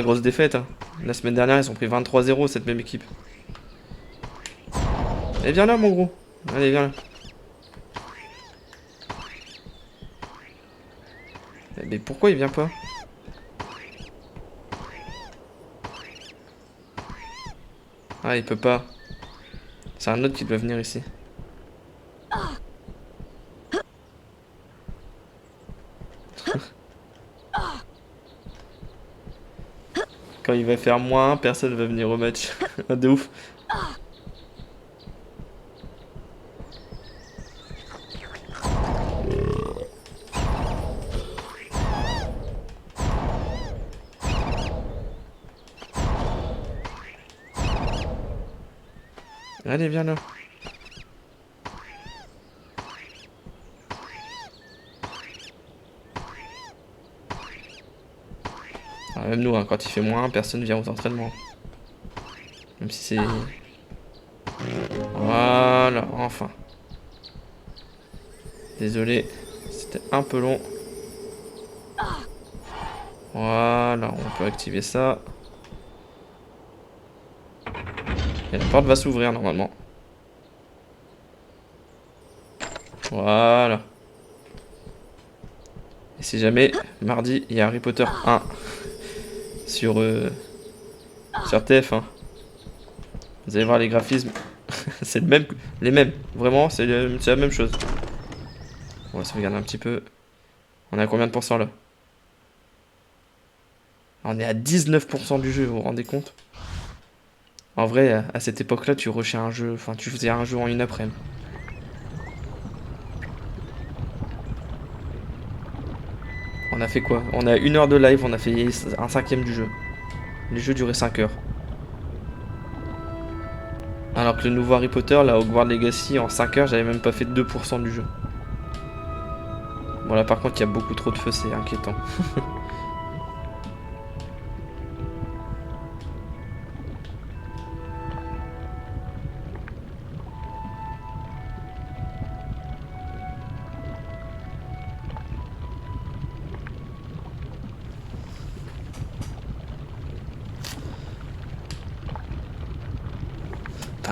grosse défaite. Hein. La semaine dernière, ils ont pris 23-0, cette même équipe. Et viens là, mon gros. Allez, viens là. Mais pourquoi il vient pas? Ah, il peut pas. C'est un autre qui doit venir ici. Quand il va faire moins, personne va venir au match. De ouf. Allez, viens là. Ah, même nous, hein, quand il fait moins, personne vient aux entraînements. Même si c'est... Voilà, enfin. Désolé, c'était un peu long. Voilà, on peut activer ça. Et la porte va s'ouvrir normalement. Voilà. Et si jamais, mardi, il y a Harry Potter 1 sur TF1. Vous allez voir les graphismes. C'est le même, les mêmes. Vraiment, c'est la même chose. On va se regarder un petit peu. On est à combien de pourcents là? On est à 19% du jeu, vous vous rendez compte? En vrai, à cette époque-là, tu rushais un jeu, enfin tu faisais un jeu en une après-midi. On a fait quoi? On a 1 heure de live, on a fait un 5e du jeu. Les jeux duraient 5 heures. Alors que le nouveau Harry Potter, là, Hogwarts Legacy, en 5 heures, j'avais même pas fait 2% du jeu. Bon là par contre, il y a beaucoup trop de feu, c'est inquiétant.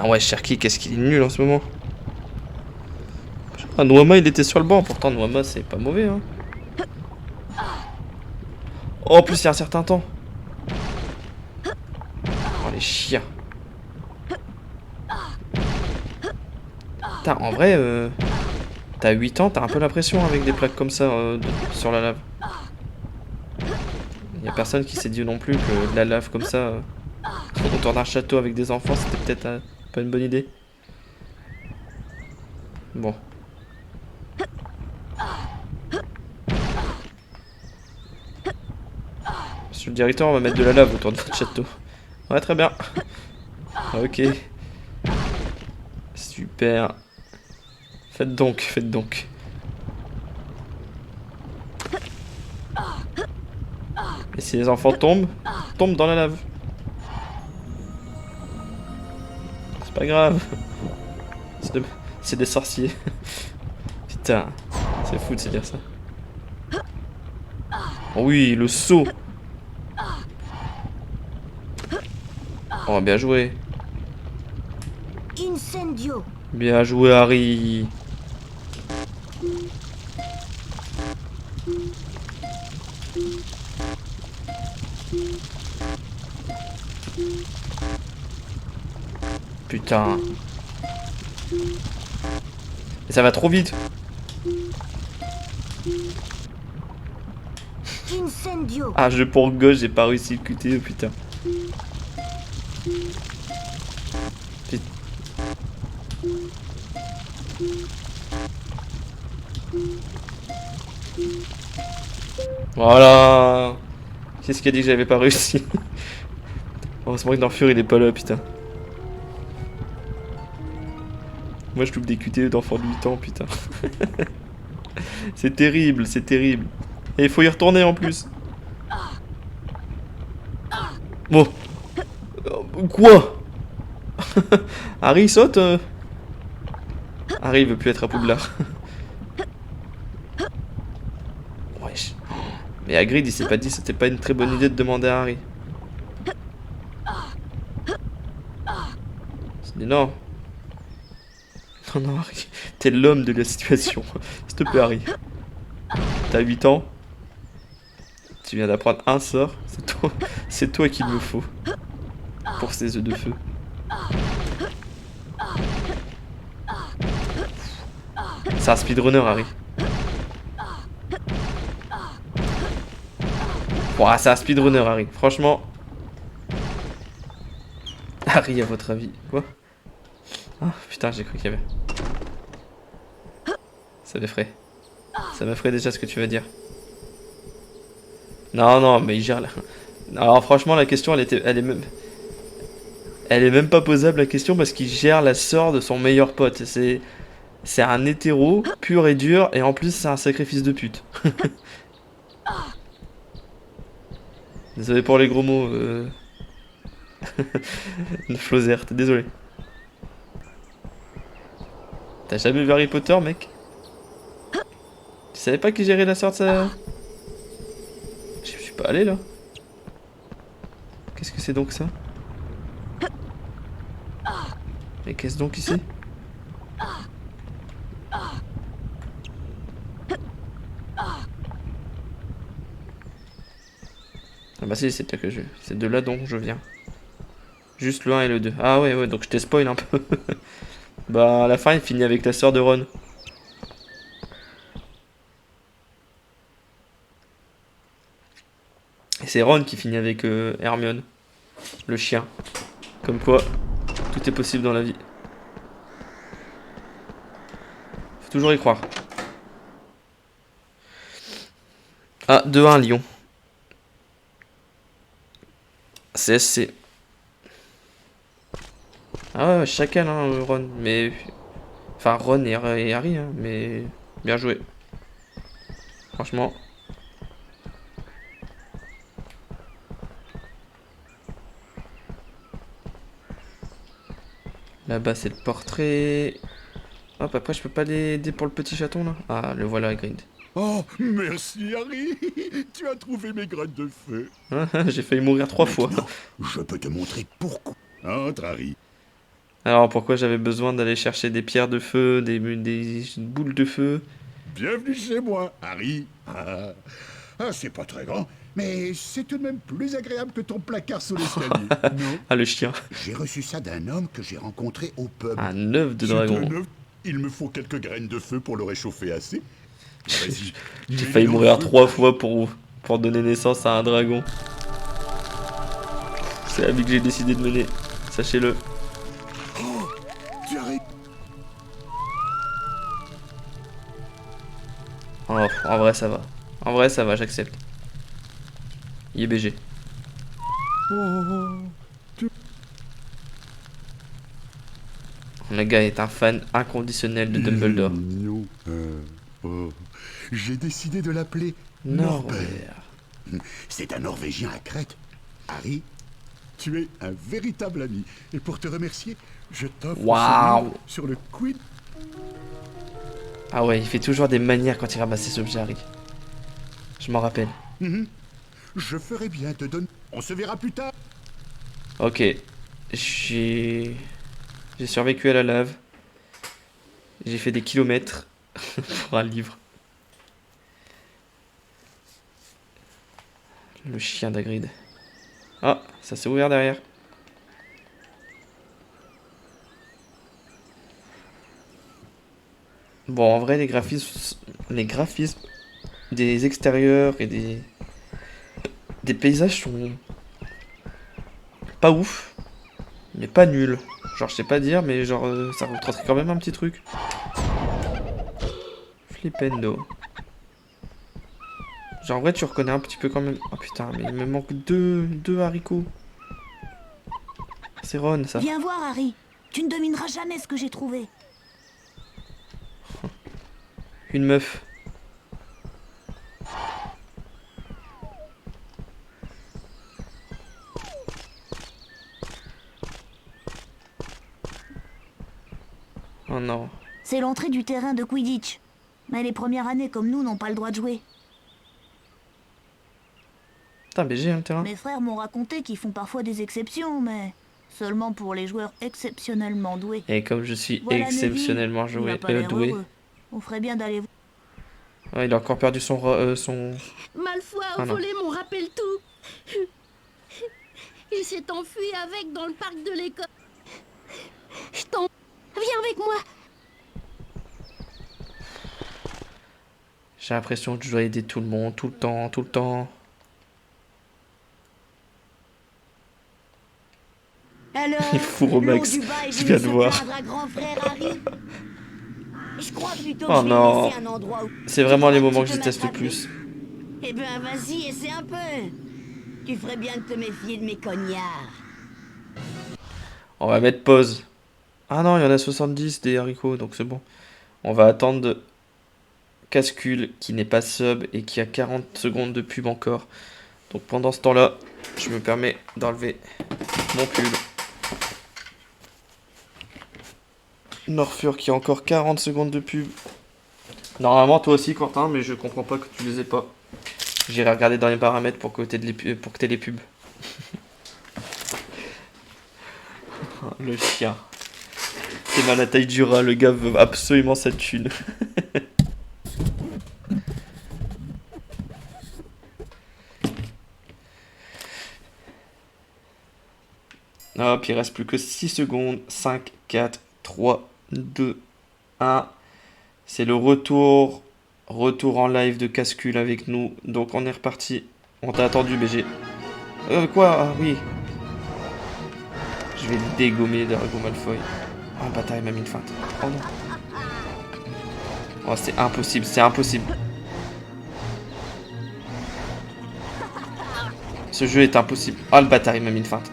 Ah ouais, Cherki, qu'est-ce qu'il est nul en ce moment. Ah, Noama, il était sur le banc. Pourtant, Noama, c'est pas mauvais. Hein. Oh, en plus, il y a un certain temps. Oh, les chiens. Putain, en vrai... T'as 8 ans, t'as un peu la pression avec des plaques comme ça sur la lave. Y a personne qui s'est dit non plus que de la lave comme ça autour d'un château avec des enfants, c'était peut-être pas une bonne idée. Bon. Monsieur le directeur, on va mettre de la lave autour de votre château. Ouais, très bien. Ok. Super. Faites donc, faites donc. Et si les enfants tombent dans la lave. C'est pas grave. C'est des sorciers. Putain, c'est fou de se dire ça. Oh oui, le saut. Oh, bien joué. Incendio. Bien joué, Harry. Putain. Et ça va trop vite. Incendio. Ah, jeu pour gauche, j'ai pas réussi le QTE, oh, putain. Voilà. Qu'est-ce qui a dit que j'avais pas réussi? Heureusement que d'Enfure il est pas là, putain. Moi je loupe des QTE d'enfants de 8 ans, putain. C'est terrible, c'est terrible. Et il faut y retourner en plus. Bon. Quoi? Harry saute Harry il veut plus être à Poudlard. Wesh. Mais Hagrid il s'est pas dit c'était pas une très bonne idée de demander à Harry. Il dit non. Non, non, Harry. T'es l'homme de la situation. S'il te plaît, Harry. T'as 8 ans. Tu viens d'apprendre un sort. C'est toi qu'il me faut. Pour ces œufs de feu. C'est un speedrunner, Harry. Ouah, c'est un speedrunner, Harry. Franchement. Harry, à votre avis. Quoi? Ah, putain, j'ai cru qu'il y avait. Ça m'effraie. Ça m'effraie déjà ce que tu vas dire. Non, non, mais il gère là. Alors franchement, la question, elle est même pas posable la question parce qu'il gère la sœur de son meilleur pote. C'est un hétéro pur et dur et en plus c'est un sacrifice de pute. Désolé pour les gros mots. Flozert, désolé. T'as jamais vu Harry Potter, mec? Tu savais pas qu'il gérait la sœur de sa... Je suis pas allé là. Qu'est-ce que c'est donc ça? Et qu'est-ce donc ici? Ah bah si, c'est là que c'est de là dont je viens. Juste le 1 et le 2. Ah ouais, ouais, donc je t'ai spoil un peu. Bah à la fin il finit avec la sœur de Ron. Et c'est Ron qui finit avec Hermione. Le chien. Comme quoi, tout est possible dans la vie. Faut toujours y croire. Ah, 2-1 Lyon. CSC. Ah ouais, chacal hein, Ron, mais... Enfin Ron et Harry, hein, mais... Bien joué. Franchement. Là-bas c'est le portrait. Hop, après je peux pas l'aider pour le petit chaton là. Ah, le voilà Hagrid. Oh, merci Harry. Tu as trouvé mes graines de feu. J'ai failli mourir 3 fois. Je peux te montrer pourquoi. Entre Harry. Alors pourquoi j'avais besoin d'aller chercher des pierres de feu, des boules de feu? Bienvenue chez moi, Harry. Ah, c'est pas très grand, mais c'est tout de même plus agréable que ton placard sous l'escalier. Non? Ah, le chien. J'ai reçu ça d'un homme que j'ai rencontré au pub. Un œuf de C'est dragon. un œuf. Il me faut quelques graines de feu pour le réchauffer assez. Vas-y. J'ai failli mourir 3 fois pour donner naissance à un dragon. C'est la vie que j'ai décidé de mener, sachez-le. Oh, tu arrêtes. Oh, en vrai ça va. En vrai ça va, j'accepte. IBG. Le gars est un fan inconditionnel de Dumbledore. Non. J'ai décidé de l'appeler Norbert. C'est un Norvégien à Crète. Harry, Tu es un véritable ami. Et pour te remercier, je t'offre Waouh. ce livre sur le quid. Ah ouais, il fait toujours des manières quand il ramasse ses objets, Harry. Je m'en rappelle. Je ferai bien te donner. On se verra plus tard. Ok. J'ai survécu à la lave. J'ai fait des kilomètres pour un livre. Le chien d'Hagrid. Ah, ça s'est ouvert derrière. Bon, en vrai, les graphismes des extérieurs et des paysages sont pas ouf, mais pas nuls. Genre, je sais pas dire, mais genre, ça retranscrit quand même un petit truc. Flippendo. Genre, en vrai, tu reconnais un petit peu quand même. Oh putain, mais il me manque deux haricots. C'est Ron, ça. Viens voir, Harry. Tu ne domineras jamais ce que j'ai trouvé. Une meuf. Oh non. C'est l'entrée du terrain de Quidditch. Mais les premières années comme nous n'ont pas le droit de jouer. Putain, BG, hein, le terrain. Mes frères m'ont raconté qu'ils font parfois des exceptions, mais seulement pour les joueurs exceptionnellement doués. Et comme je suis Voilà exceptionnellement Neville, il a pas l'air doué. heureux. On ferait bien d'aller voir. Ouais, il a encore perdu son... Malfoy a Ah non. volé mon rappel tout. Il s'est enfui avec dans le parc de l'école. Je t'en... Viens avec moi. J'ai l'impression que je dois aider tout le monde, tout le temps, tout le temps. Alors, Il fourre au l'eau max, du bas est je venue viens de se voir. plaindre à grand frère Harry. Je crois plutôt que Oh je vais non. laisser un endroit où... C'est vraiment les moments que Tu je peux déteste le m'attraper. plus. Eh ben vas-y, essaie un peu. Tu ferais bien de te méfier de mes cognards. On va mettre pause. Ah non, il y en a 70 des haricots, donc c'est bon. On va attendre Cascule, qui n'est pas sub et qui a 40 secondes de pub encore. Donc pendant ce temps-là, je me permets d'enlever mon pull. Norfur qui a encore 40 secondes de pub. Normalement toi aussi Quentin, mais je comprends pas que tu les aies pas. J'irai regarder dans les paramètres pour que t'aies les pubs. Le chien. C'est mal la taille du rat, le gars veut absolument cette thune. Hop, il reste plus que 6 secondes. 5, 4, 3, 2, 1. C'est le retour en live de Cascule avec nous. Donc on est reparti. On t'a attendu BG. Quoi? Ah oui. Je vais le dégommer Drago Malfoy. Oh bâtard, il m'a mis une feinte. Oh non. Oh c'est impossible, c'est impossible. Ce jeu est impossible. Oh le bâtard, il m'a mis une feinte.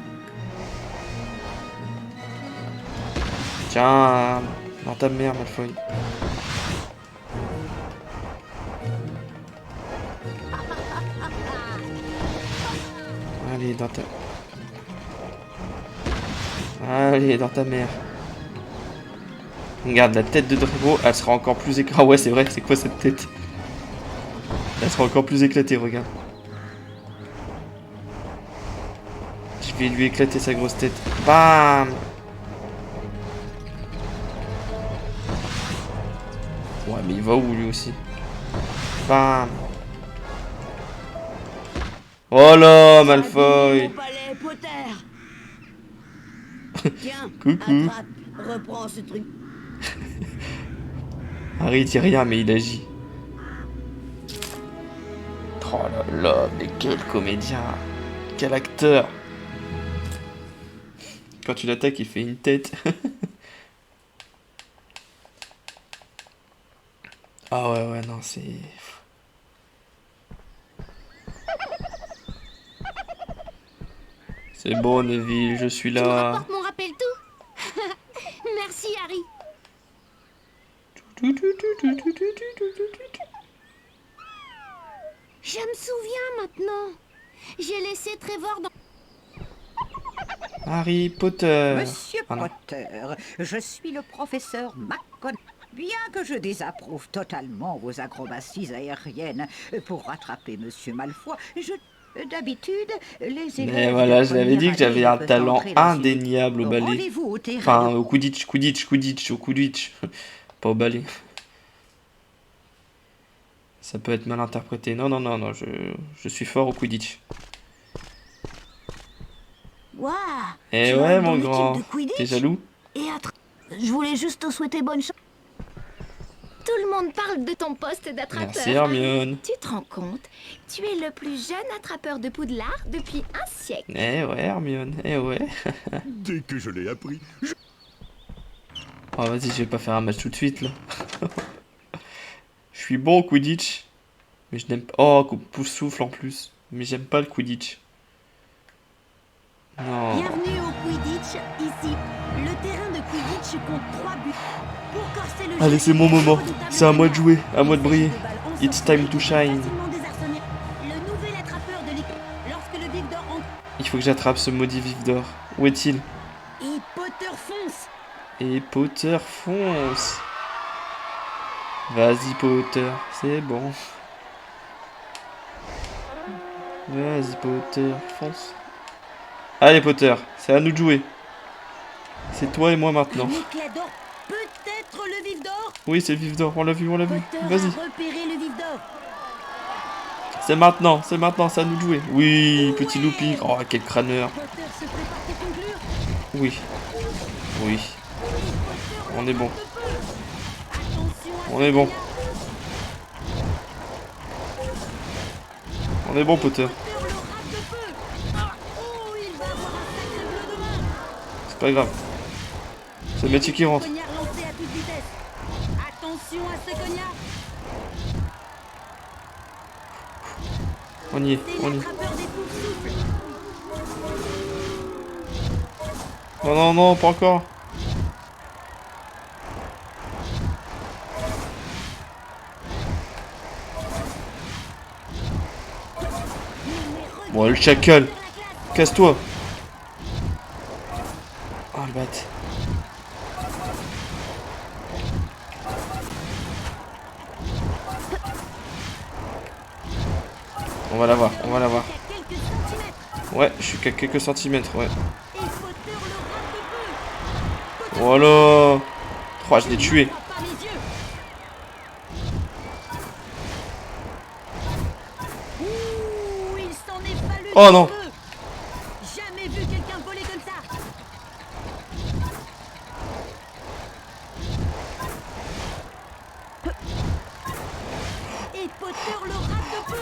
Tiens, dans ta mère Malfoy. Allez, dans ta... Allez, dans ta mère. Regarde, la tête de Drago, elle sera encore plus éclatée. Ah ouais, c'est vrai, c'est quoi cette tête? Elle sera encore plus éclatée, regarde. Je vais lui éclater sa grosse tête. Bam! Ouais, mais il va où lui aussi? Bam! Oh là, Malfoy! Mon palais, Potter. Tiens, Coucou. attrape, reprends ce truc. Harry dit rien, mais il agit. Oh là là, mais quel comédien. Quel acteur. Quand tu l'attaques, il fait une tête. Ah ouais, ouais, non, c'est... C'est bon, Neville, je suis Tu me là. rapportes mon rappel tout. Merci, Harry. Je me souviens maintenant. J'ai laissé Trevor dans... Harry Potter. Monsieur Ah non. Potter, je suis le professeur McGonagall. Bien que je désapprouve totalement vos acrobaties aériennes pour rattraper Monsieur Malfoy, d'habitude, les élèves... Mais voilà, de je l'avais dit que première j'avais année un peuvent talent entrer dans une- indéniable au ballet. Rendez-vous au terrain Enfin, de- au Quidditch. Pas au ballet. Ça peut être mal interprété. Non, non, non, non, je suis fort au Quidditch. Waouh. Eh Tu vas ouais, être dans mon l'équipe grand. de Quidditch T'es jaloux? Et je voulais juste te souhaiter bonne chance. Tout le monde parle de ton poste d'attrapeur. Merci, Hermione. Tu te rends compte? Tu es le plus jeune attrapeur de Poudlard depuis un siècle. Eh ouais, Hermione, eh ouais. Dès que je l'ai appris, Oh, vas-y, je vais pas faire un match tout de suite, là. Je suis bon au Quidditch. Mais je n'aime pas... Oh, pouce souffle en plus. Mais j'aime pas le Quidditch. Non. Bienvenue au Quidditch. Ici, le terrain de Quidditch compte 3 buts. Pour corser le Allez, jeu, c'est mon moment. redoutable C'est à moi de jouer, à moi de les briller. flèches de balle en It's sortie time to shine. facilement désarçonnées. Le nouvel attrapeur de l'équipe. Lorsque le vif d'or entre... Il faut que j'attrape ce maudit vif d'or. Où est-il? Et Potter fonce. Et Potter fonce. Vas-y, Potter, c'est bon. Vas-y, Potter, fonce. Allez, Potter, c'est à nous de jouer. C'est toi et moi maintenant. Un éclat d'or. Peut-être le vif d'or. Oui, c'est le vif d'or, on l'a vu, on l'a vu. Potter Vas-y. a repéré le vif d'or. C'est maintenant, c'est à nous de jouer. Oui, petit looping. Oh, quel crâneur. Potter se prépare pour conclure. Oui. Oui. On est bon. On est bon. On est bon, Potter. C'est pas grave. C'est le métier qui rentre. Cognard lancé à toute vitesse. Attention à ce cognard. On y est, C'est on y est. l'attrapeur des poufs souffles. Non, non, non, pas encore. Bon, le chacal. Casse-toi. Oh, le bat. On va l'avoir, on va l'avoir. Ouais, je suis qu'à quelques centimètres, ouais. Voilà. Oh, je l'ai tué. Oh non. Jamais vu quelqu'un voler comme ça. Et Potter le rate de peu.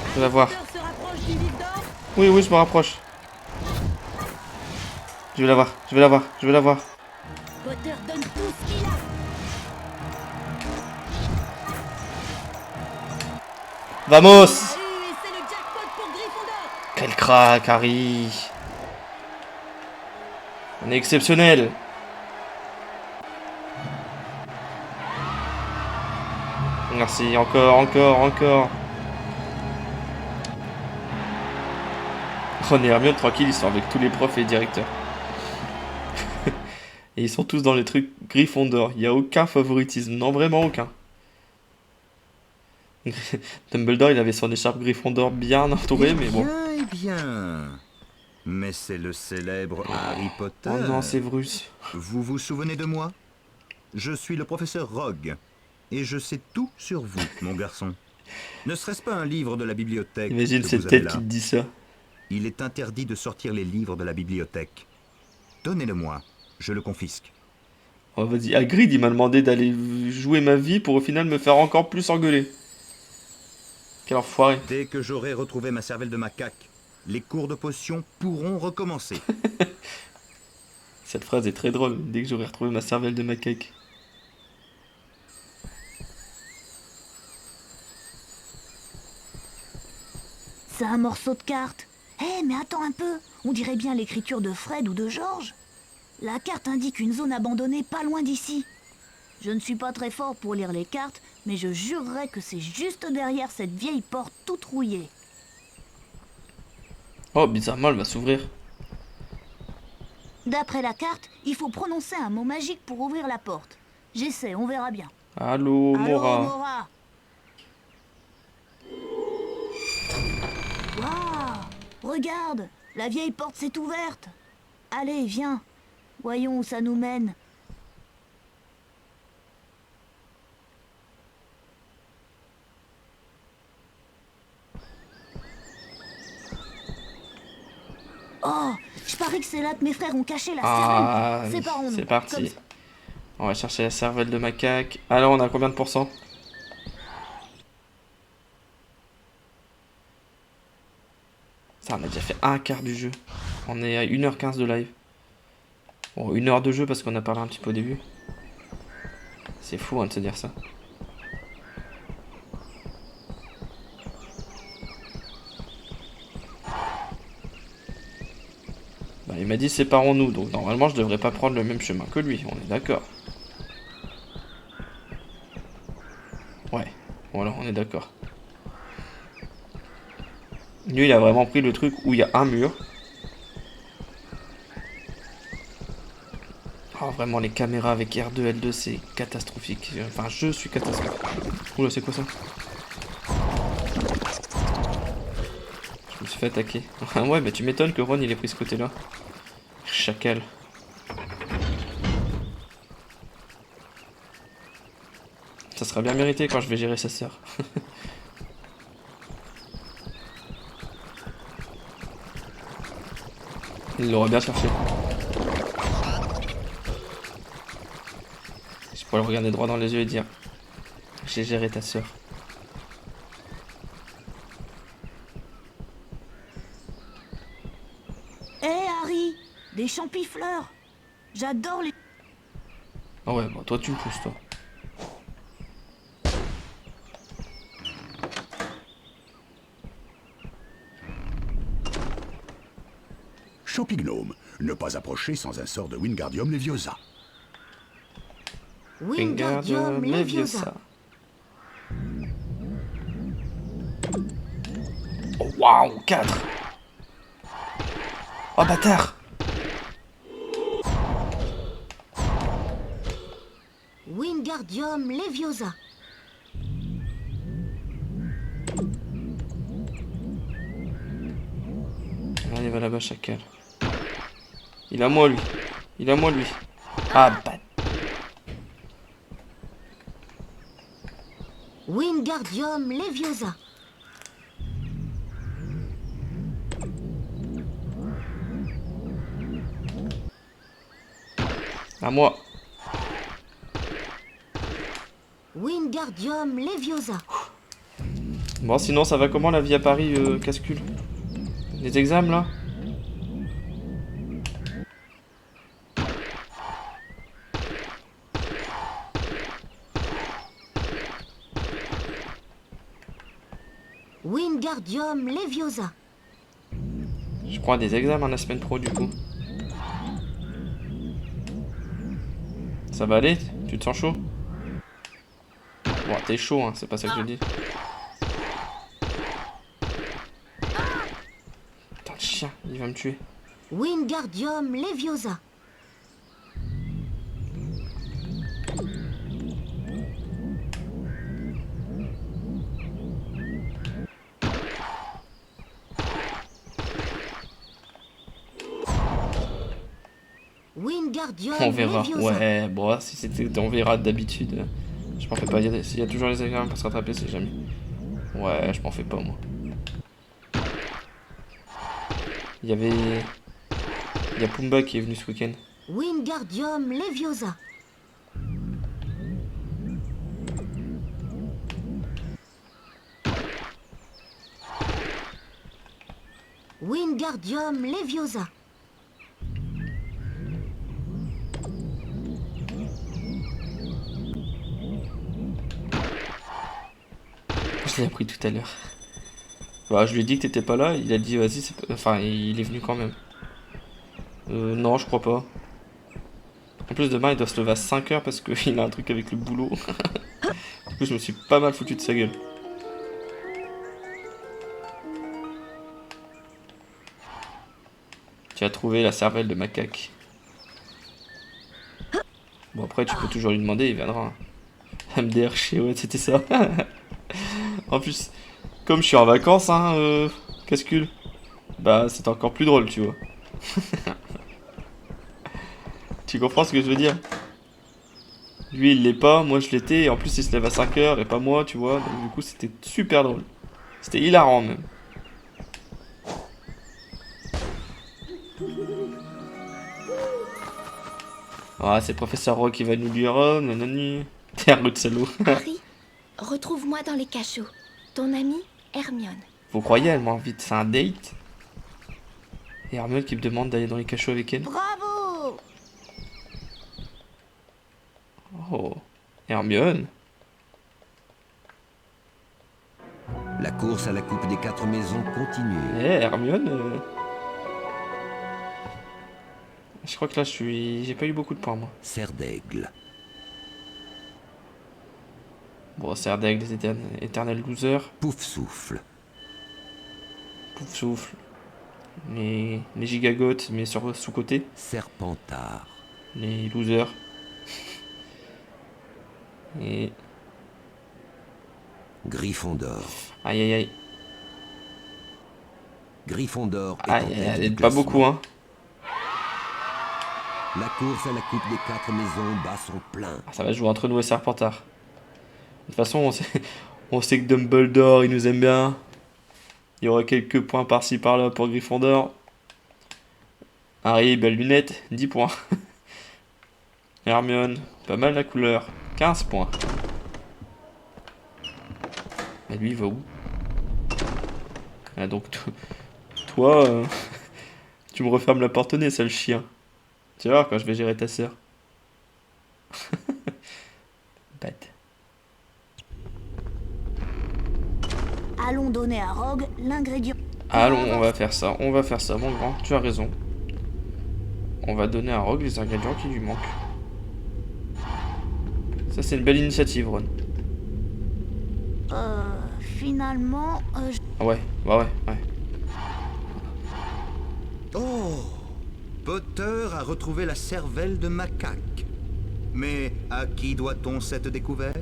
Je vais l'avoir. Potter se rapproche du vif d'or. Oui, oui, je me rapproche. Je vais l'avoir, je vais l'avoir, je vais l'avoir. Potter donne tout ce qu'il a. Vamos! Et c'est le jackpot pour Gryffondor. Quel crack, Harry! On est exceptionnel! Merci, encore, encore, encore. On est Hermione tranquille, ils sont avec tous les profs et directeurs. Et ils sont tous dans les trucs Gryffondor. Il n'y a aucun favoritisme. Non, vraiment aucun. Dumbledore, il avait son écharpe Gryffondor bien entourée, mais bon. Eh bien. Mais c'est le célèbre Harry Potter. Oh non, c'est Vrus. Vous vous souvenez de moi? Je suis le professeur Rogue. Et je sais tout sur vous, mon garçon. Ne serait-ce pas un livre de la bibliothèque? Imagine que cette vous avez tête là? qui te dit ça. Il est interdit de sortir les livres de la bibliothèque. Donnez-le-moi, je le confisque. Oh, vas-y, Hagrid, il m'a demandé d'aller jouer ma vie pour au final me faire encore plus engueuler. Quel enfoiré. Dès que j'aurai retrouvé ma cervelle de macaque, les cours de potions pourront recommencer. Cette phrase est très drôle, dès que j'aurai retrouvé ma cervelle de macaque. C'est un morceau de carte. Eh, mais attends un peu. On dirait bien l'écriture de Fred ou de George. La carte indique une zone abandonnée pas loin d'ici. Je ne suis pas très fort pour lire les cartes, mais je jurerais que c'est juste derrière cette vieille porte toute rouillée. Oh, bizarrement, elle va s'ouvrir. D'après la carte, il faut prononcer un mot magique pour ouvrir la porte. J'essaie, on verra bien. Allô, Mora. Allô, Mora. Waouh! Regarde, la vieille porte s'est ouverte. Allez, viens. Voyons où ça nous mène. Oh, je parie que c'est là que mes frères ont caché la cervelle. Séparons-nous. C'est parti. Comme ça. On va chercher la cervelle de macaque. Alors, on a combien de pourcents? Ça, on a déjà fait un quart du jeu. On est à 1h15 de live. Bon, 1 heure de jeu parce qu'on a parlé un petit peu au début. C'est fou hein, de se dire ça. Bah, il m'a dit séparons-nous, donc normalement je devrais pas prendre le même chemin que lui, on est d'accord. Ouais, voilà, on est d'accord. Lui, il a vraiment pris le truc où il y a un mur. Oh, vraiment, les caméras avec R2, L2, c'est catastrophique. Enfin, je suis catastrophique. Oula, c'est quoi ça? Je me suis fait attaquer. Ouais, bah tu m'étonnes que Ron, il ait pris ce côté-là. Chacal. Ça sera bien mérité quand je vais gérer sa sœur. Il l'aurait bien cherché. Je pourrais le regarder droit dans les yeux et dire: j'ai géré ta sœur. Hé Harry, des champifleurs. J'adore les... Ah ouais, bon, toi tu me pousses, toi. Champignome, ne pas approcher sans un sort de Wingardium Leviosa. Wingardium Leviosa. Oh waouh, 4. Oh bâtard. Wingardium Leviosa. Allez, va là-bas, chacal. Il a moi, lui. Il a moi, lui. Ah, bah. Wingardium Leviosa. À moi. Wingardium Leviosa. Bon, sinon, ça va comment la vie à Paris, Cascule? Les examens, là? Wingardium Leviosa. Je crois des examens la semaine pro, du coup. Ça va aller? Tu te sens chaud? Bon, t'es chaud, hein, c'est pas ça que je dis. Putain, le chien, il va me tuer. Wingardium Leviosa. Wingardium On verra. Leviosa. Ouais, bon, si c'était on verra d'habitude. Je m'en fais pas. S'il y a toujours les examens pour se rattraper, c'est jamais. Ouais, je m'en fais pas, moi. Il y avait... Il y a Pumba qui est venu ce week-end. Wingardium Leviosa. Wingardium Leviosa. Je l'ai appris tout à l'heure. Bah, je lui ai dit que t'étais pas là, il a dit vas-y, enfin il est venu quand même. Non, je crois pas. En plus demain il doit se lever à 5h parce qu'il a un truc avec le boulot. Du coup je me suis pas mal foutu de sa gueule. Tu as trouvé la cervelle de macaque. Bon après tu peux toujours lui demander, il viendra. MDR chez ouais c'était ça. En plus, comme je suis en vacances, hein, Cascule, bah c'est encore plus drôle, tu vois. Tu comprends ce que je veux dire? Lui il l'est pas, moi je l'étais, et en plus il se lève à 5h et pas moi, tu vois. Donc du coup c'était super drôle. C'était hilarant même. Ah, c'est professeur Rock qui va nous dire oh nanani. T'es un de salaud. Harry, retrouve-moi dans les cachots. Ton amie, Hermione. Vous croyez, elle m'invite, c'est un date? Et Hermione qui me demande d'aller dans les cachots avec elle. Bravo! Oh, Hermione. La course à la coupe des 4 maisons continue. Eh, Hermione. Je crois que là, j'ai pas eu beaucoup de points, moi. Serre d'aigle. Bon, serre d'aigle, les éternels losers. Pouf souffle. Pouf souffle. Les gigagotes, mais sous-côté. Serpentard. Les losers. Et... Gryffondor. Aïe, aïe, aïe. Gryffondor est aïe, en aïe, tête aïe, du pas classement. beaucoup, hein. La course à la coupe des 4 maisons bat son plein. Ah, ça va jouer entre nous et Serpentard. De toute façon, on sait que Dumbledore, il nous aime bien. Il y aura quelques points par-ci par-là pour Gryffondor. Harry, belle lunette, 10 points. Hermione, pas mal la couleur, 15 points. Et lui, il va où? Ah, donc, toi, tu me refermes la porte au nez, sale chien. Tu vas voir quand je vais gérer ta sœur. Bête. Allons donner à Rogue l'ingrédient. Allons, on va faire ça, mon grand, tu as raison. On va donner à Rogue les ingrédients qui lui manquent. Ça, c'est une belle initiative, Ron. Finalement, Ah ouais, bah ouais. Oh, Potter a retrouvé la cervelle de macaque. Mais à qui doit-on cette découverte?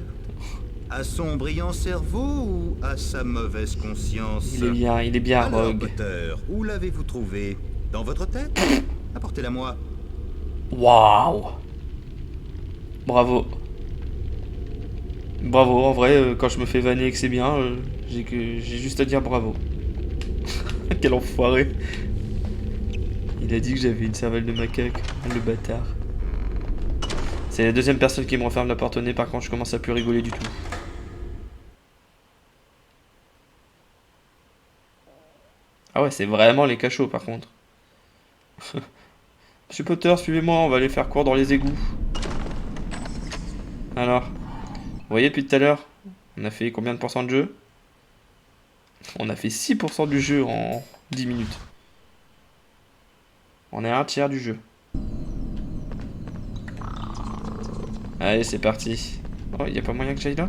À son brillant cerveau ou à sa mauvaise conscience? Il est bien, Alors, Rogue. Potter, où l'avez-vous trouvé? Dans votre tête? Apportez-la moi. Waouh! Bravo. Bravo, en vrai, quand je me fais vanner et que c'est bien, j'ai juste à dire bravo. Quel enfoiré. Il a dit que j'avais une cervelle de macaque, le bâtard. C'est la deuxième personne qui me referme la porte au nez, par contre je commence à plus rigoler du tout. Ah ouais, c'est vraiment les cachots par contre. Monsieur Potter, suivez-moi, on va aller faire cours dans les égouts. Alors, vous voyez depuis tout à l'heure, on a fait combien de pourcents de jeu? On a fait 6% du jeu en 10 minutes. On est à un tiers du jeu. Allez, c'est parti. Oh, y a pas moyen que j'aille là?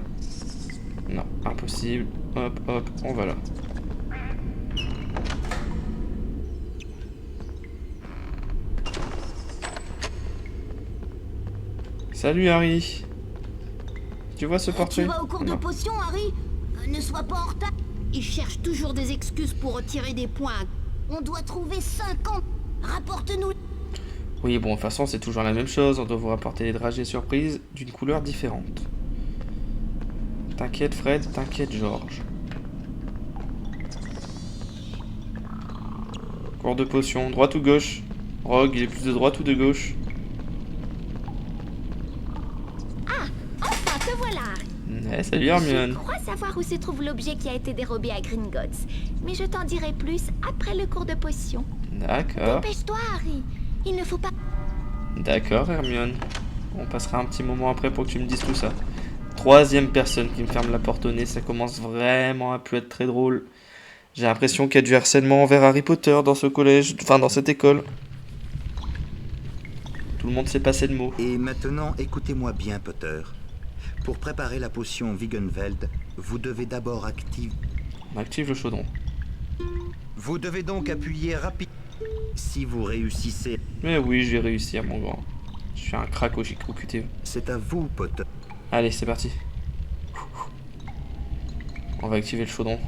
Non, impossible. Hop, hop, on va là. Salut Harry. Tu vois ce portrait? Tu vas au cours de potions, Harry? Ne sois pas en retard. Il cherche toujours des excuses pour retirer des points. On doit trouver 50. Rapporte-nous. Oui, bon, de toute façon, c'est toujours la même chose. On doit vous rapporter les dragées surprises d'une couleur différente. T'inquiète, Fred. T'inquiète, George. Cours de potion. Droite ou gauche? Rogue, il est plus de droite ou de gauche? Ah, enfin, te voilà. Eh, salut Hermione. Je crois savoir où se trouve l'objet qui a été dérobé à Gringotts, mais je t'en dirai plus après le cours de potion. D'accord. Dépêche-toi, Harry. Il ne faut pas... D'accord, Hermione. On passera un petit moment après pour que tu me dises tout ça. Troisième personne qui me ferme la porte au nez, ça commence vraiment à plus être très drôle. J'ai l'impression qu'il y a du harcèlement envers Harry Potter dans ce collège, enfin dans cette école. Tout le monde s'est passé de mots. Et maintenant, écoutez-moi bien, Potter. Pour préparer la potion Wiggenweld, vous devez d'abord activer... On active le chaudron. Vous devez donc appuyer rapidement. Si vous réussissez... Mais oui, je vais réussir, mon grand. Je suis un crack au QTE. C'est à vous, Potter. Allez, c'est parti. On va activer le chaudron.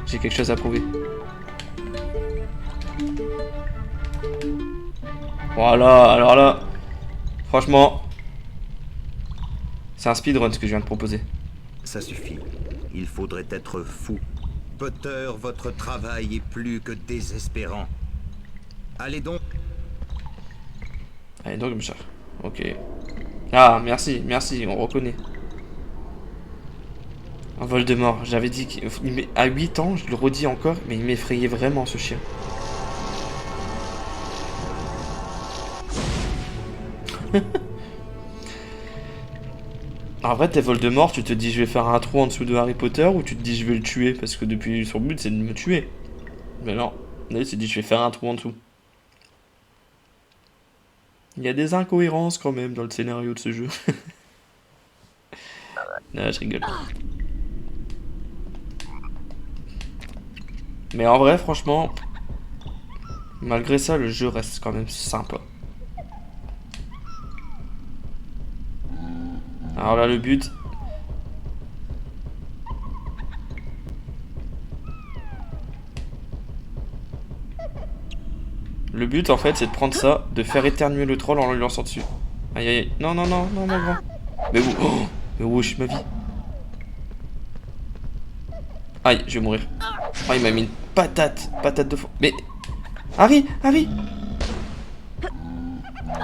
J'ai quelque chose à prouver. Voilà, alors là, franchement, c'est un speedrun ce que je viens de proposer. Ça suffit. Il faudrait être fou. Potter, votre travail est plus que désespérant. Allez donc. Allez donc, Michel. Ok. Ah, merci, merci, on reconnaît. Un Voldemort, j'avais dit qu'à 8 ans, je le redis encore, mais il m'effrayait vraiment ce chien. En vrai, t'es Voldemort, tu te dis je vais faire un trou en dessous de Harry Potter ou tu te dis je vais le tuer parce que depuis son but c'est de me tuer. Mais non, il s'est dit je vais faire un trou en dessous. Il y a des incohérences quand même dans le scénario de ce jeu. Non, je rigole. Mais en vrai, franchement, malgré ça, le jeu reste quand même sympa. Alors là, le but... Le but, en fait, c'est de prendre ça, de faire éternuer le troll en le lançant dessus. Aïe, aïe, aïe. Non, non, non, non, mon grand. Mais où... Oh, mais wesh, ma vie. Aïe, je vais mourir. Ah, il m'a mis une patate. Patate de fond. Mais... Harry, Harry.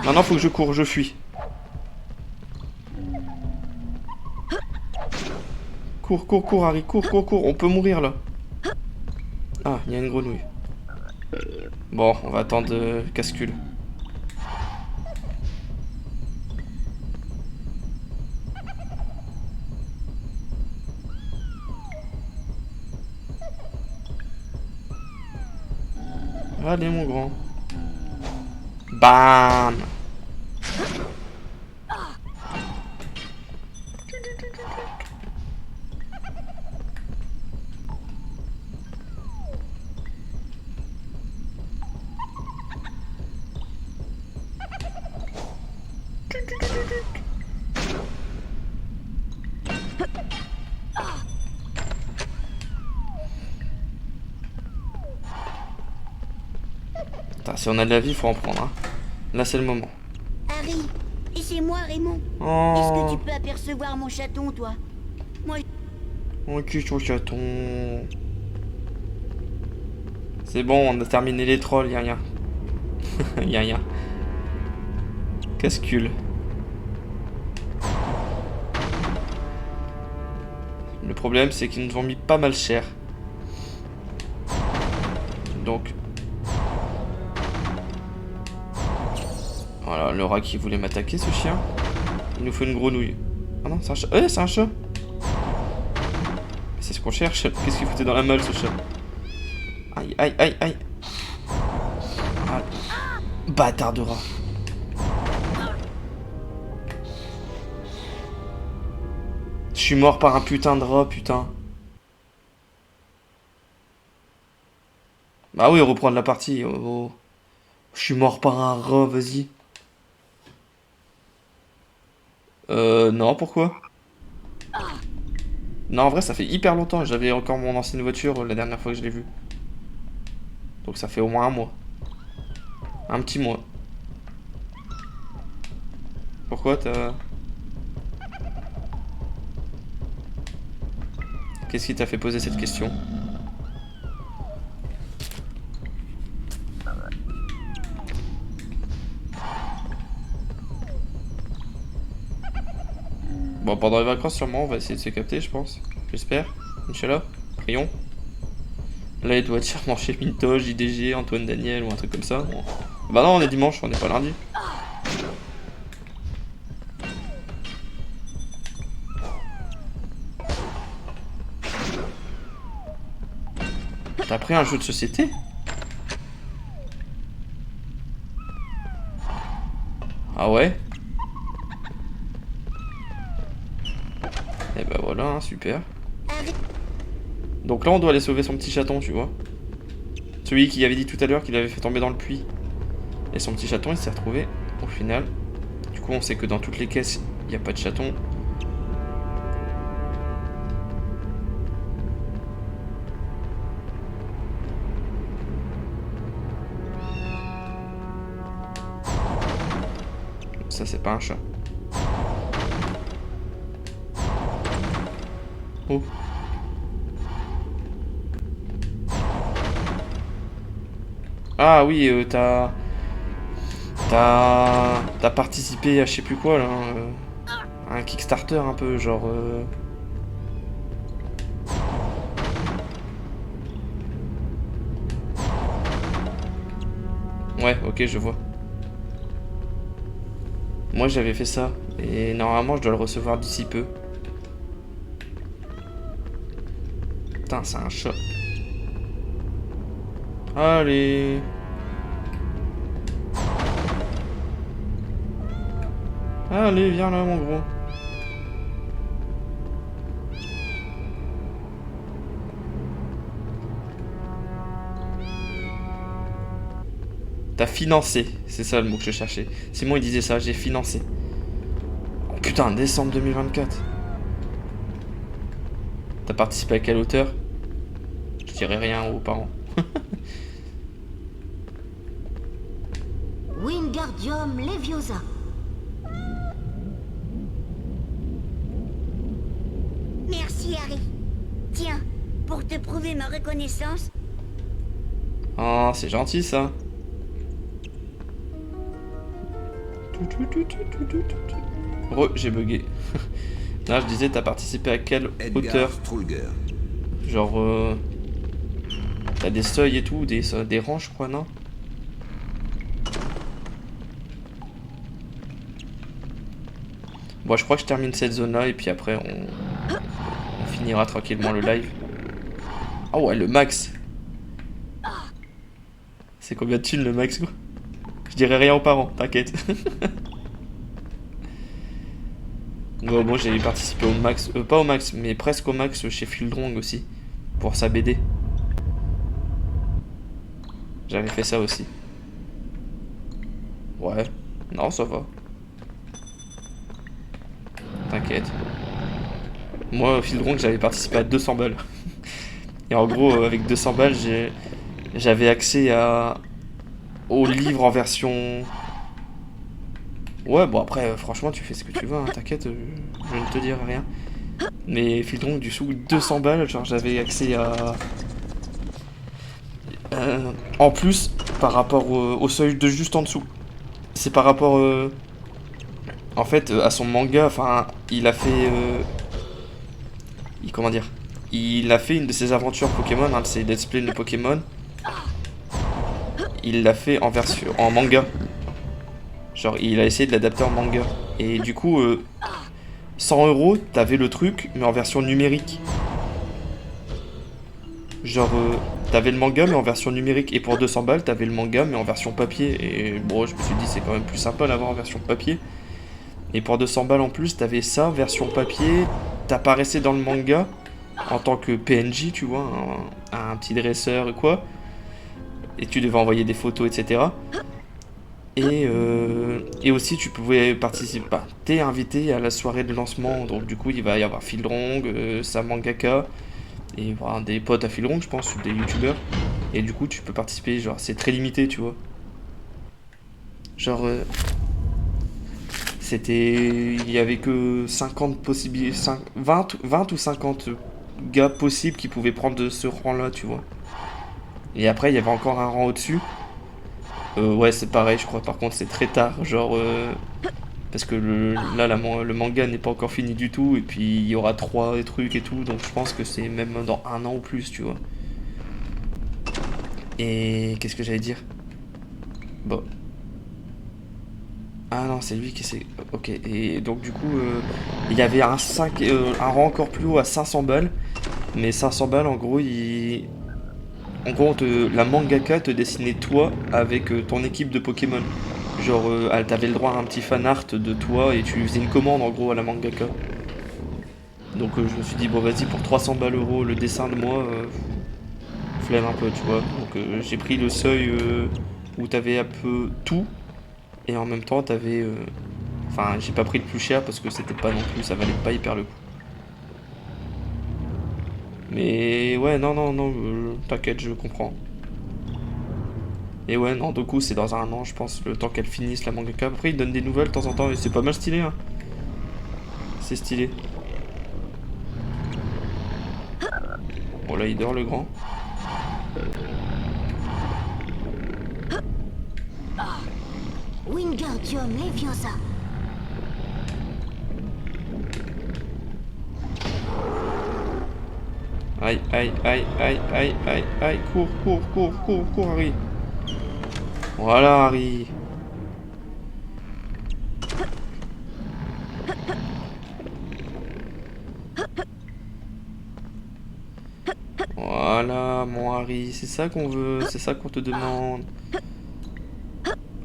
Maintenant, faut que je cours, je fuis. Cours, cours, cours, Harry, cours, cours, cours. On peut mourir, là. Ah, il y a une grenouille. Bon, on va attendre Cascule. Allez, mon grand. Bam! Attends, si on a de la vie, faut en prendre. Hein. Là, c'est le moment. Harry, et c'est moi, Raymond. Oh. Est-ce que tu peux apercevoir mon chaton, toi? Moi... Ok, ton chaton. C'est bon, on a terminé les trolls, y'a rien. Y'a rien. Cascule. Le problème, c'est qu'ils nous ont mis pas mal cher. Donc... Voilà, le rat qui voulait m'attaquer, ce chien. Il nous faut une grenouille. Ah non, c'est un chat. Eh, c'est un chat. C'est ce qu'on cherche. Qu'est-ce qu'il foutait dans la malle, ce chat? Aïe, aïe, aïe, aïe. Ah. Bâtard de rat. Je suis mort par un putain de rat, putain. Bah oui, reprendre la partie. Oh. Je suis mort par un rat, vas-y. Non, pourquoi? Non, en vrai, ça fait hyper longtemps. J'avais encore mon ancienne voiture la dernière fois que je l'ai vue. Donc ça fait au moins un mois. Un petit mois. Pourquoi t'as... Qu'est-ce qui t'a fait poser cette question? Bon, pendant les vacances, sûrement, on va essayer de se capter, je pense. J'espère. Inch'Allah. Prions. Là, il doit dire manger Mintoge, IDG, Antoine Daniel ou un truc comme ça. Bon. Bah non, on est dimanche, on n'est pas lundi. T'as pris un jeu de société? Ah ouais? Et bah voilà, hein, super. Donc là on doit aller sauver son petit chaton, tu vois. Celui qui avait dit tout à l'heure qu'il avait fait tomber dans le puits. Et son petit chaton il s'est retrouvé au final. Du coup on sait que dans toutes les caisses il n'y a pas de chaton. Ça c'est pas un chat. Oh. Ah oui, t'as participé à je sais plus quoi là, à un Kickstarter un peu, genre... Ouais, ok, je vois. Moi j'avais fait ça, et normalement je dois le recevoir d'ici peu. Putain, c'est un chat. Allez. Allez, viens là, mon gros. T'as financé, c'est ça le mot que je cherchais. Simon il disait ça, j'ai financé. Oh putain, décembre 2024. T'as participé à quelle hauteur? Je dirais rien aux parents. Wingardium Leviosa. Merci, Harry. Tiens, pour te prouver ma reconnaissance... Oh, c'est gentil ça. J'ai bugué. Là, je disais, t'as participé à quelle hauteur? Genre, t'as des seuils et tout, des rangs, je crois, non? Bon, je crois que je termine cette zone-là et puis après, on finira tranquillement le live. Ah ouais, le max. C'est combien de thunes le max, quoi? Je dirais rien aux parents, t'inquiète. Bon, moi j'ai participé au max, pas au max, mais presque au max chez Fildrong aussi, pour sa BD. J'avais fait ça aussi. Ouais, non, ça va. T'inquiète. Moi, au Fildrong, j'avais participé à 200 balles. Et en gros, avec 200 balles, j'avais accès au livre en version... Ouais, bon après, franchement, tu fais ce que tu veux, hein, t'inquiète, je ne te dirai rien. Mais Fildrong, du coup, 200 balles, genre j'avais accès à... en plus, par rapport au seuil de juste en dessous. C'est par rapport... en fait, à son manga, enfin, il a fait... comment dire? Il a fait une de ses aventures Pokémon, un de ses let's play de Pokémon. Il l'a fait en manga. Genre, il a essayé de l'adapter en manga. Et du coup, 100 €, t'avais le truc, mais en version numérique. Genre, t'avais le manga, mais en version numérique. Et pour 200 balles, t'avais le manga, mais en version papier. Et bon, je me suis dit, c'est quand même plus sympa d'avoir en version papier. Et pour 200 balles en plus, t'avais ça, version papier. T'apparaissais dans le manga en tant que PNJ, tu vois, un petit dresseur et quoi. Et tu devais envoyer des photos, etc. Et aussi tu pouvais participer, bah, t'es invité à la soirée de lancement, donc du coup il va y avoir Fildrong, sa mangaka, et voilà, des potes à Fildrong je pense, des youtubeurs, et du coup tu peux participer, genre c'est très limité tu vois. Genre c'était, il y avait que 50 possibilités, 20 ou 50 gars possibles qui pouvaient prendre ce rang-là, tu vois. Et après, il y avait encore un rang au-dessus. Ouais, c'est pareil, je crois. Par contre, c'est très tard. Genre, parce que le manga n'est pas encore fini du tout. Et puis, il y aura 3 trucs et tout. Donc, je pense que c'est même dans 1 an ou plus, tu vois. Et qu'est-ce que j'allais dire? Bon. Ah non, c'est lui qui s'est... Ok, et donc du coup, il y avait un rang encore plus haut à 500 balles. Mais 500 balles, en gros, En gros, la mangaka te dessinait toi avec ton équipe de Pokémon. Genre, t'avais le droit à un petit fan art de toi et tu faisais une commande en gros à la mangaka. Donc je me suis dit, bon vas-y, pour 300 balles euros le dessin de moi, flemme un peu, tu vois. Donc j'ai pris le seuil où t'avais un peu tout. Et en même temps, t'avais... Enfin, j'ai pas pris le plus cher parce que c'était pas non plus, ça valait pas hyper le coup. Mais ouais, non, t'inquiète, je comprends. Et ouais, non, Doku, c'est dans 1 an, je pense, le temps qu'elle finisse la mangaka. Après, ils donnent des nouvelles de temps en temps et c'est pas mal stylé, hein. C'est stylé. Bon, là, il dort, le grand. Wingardium Leviosa. Aïe, aïe, aïe, aïe, aïe, aïe, aïe, cours, Harry. Voilà, Harry. Voilà, mon Harry, c'est ça qu'on veut, c'est ça qu'on te demande.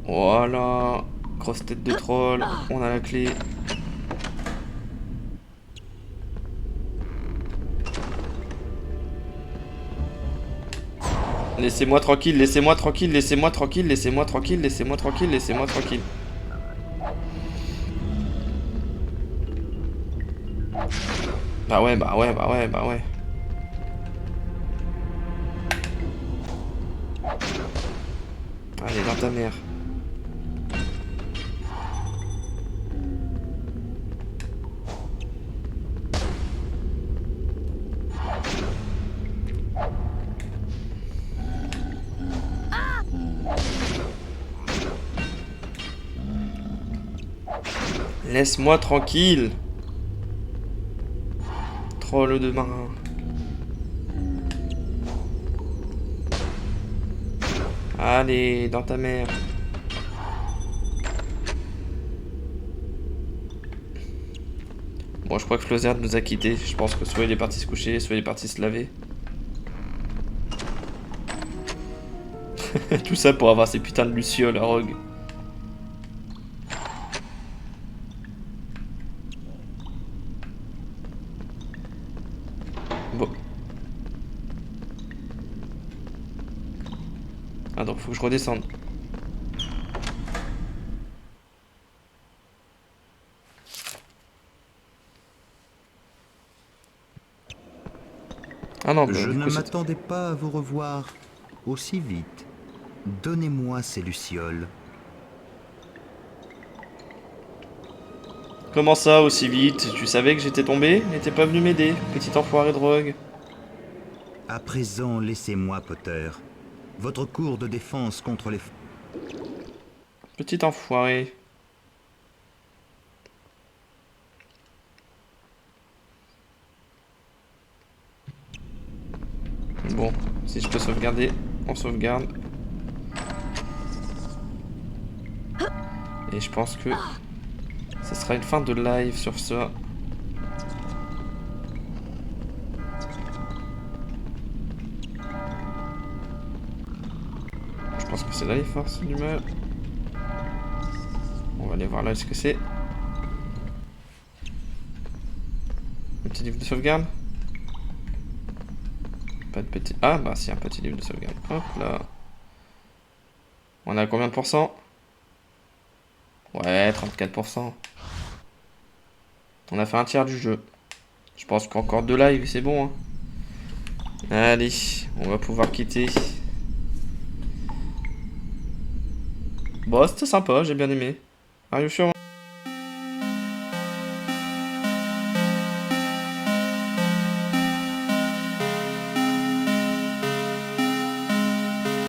Voilà, grosse tête de troll, on a la clé. Laissez-moi tranquille, laissez-moi tranquille, laissez-moi tranquille, laissez-moi tranquille, laissez-moi tranquille, laissez-moi tranquille. Bah ouais. Allez, dans ta mère. Laisse-moi tranquille. Troll de marin. Allez, dans ta mère. Bon, je crois que Flozard nous a quittés. Je pense que soit il est parti se coucher, soit il est parti se laver. Tout ça pour avoir ces putains de lucioles à Rogue. Bon. Ah donc faut que je redescende. Ah non, je ne m'attendais pas à vous revoir aussi vite. Donnez-moi ces lucioles. Comment ça, aussi vite? Tu savais que j'étais tombé et t'es pas venu m'aider, petit enfoiré de Rogue. À présent, laissez-moi, Potter. Votre cours de défense contre les... Petit enfoiré. Bon, si je peux sauvegarder, on sauvegarde. Et je pense que ce sera une fin de live sur ça. Je pense que c'est là les forces du mal. On va aller voir là ce que c'est. Un petit livre de sauvegarde. Pas de petit... Ah bah si, un petit livre de sauvegarde. Hop là. On a combien de pourcents? Ouais, 34%. On a fait un tiers du jeu. Je pense qu'encore 2 lives, c'est bon. Hein. Allez, on va pouvoir quitter. Bon, c'était sympa, j'ai bien aimé. Are you sure?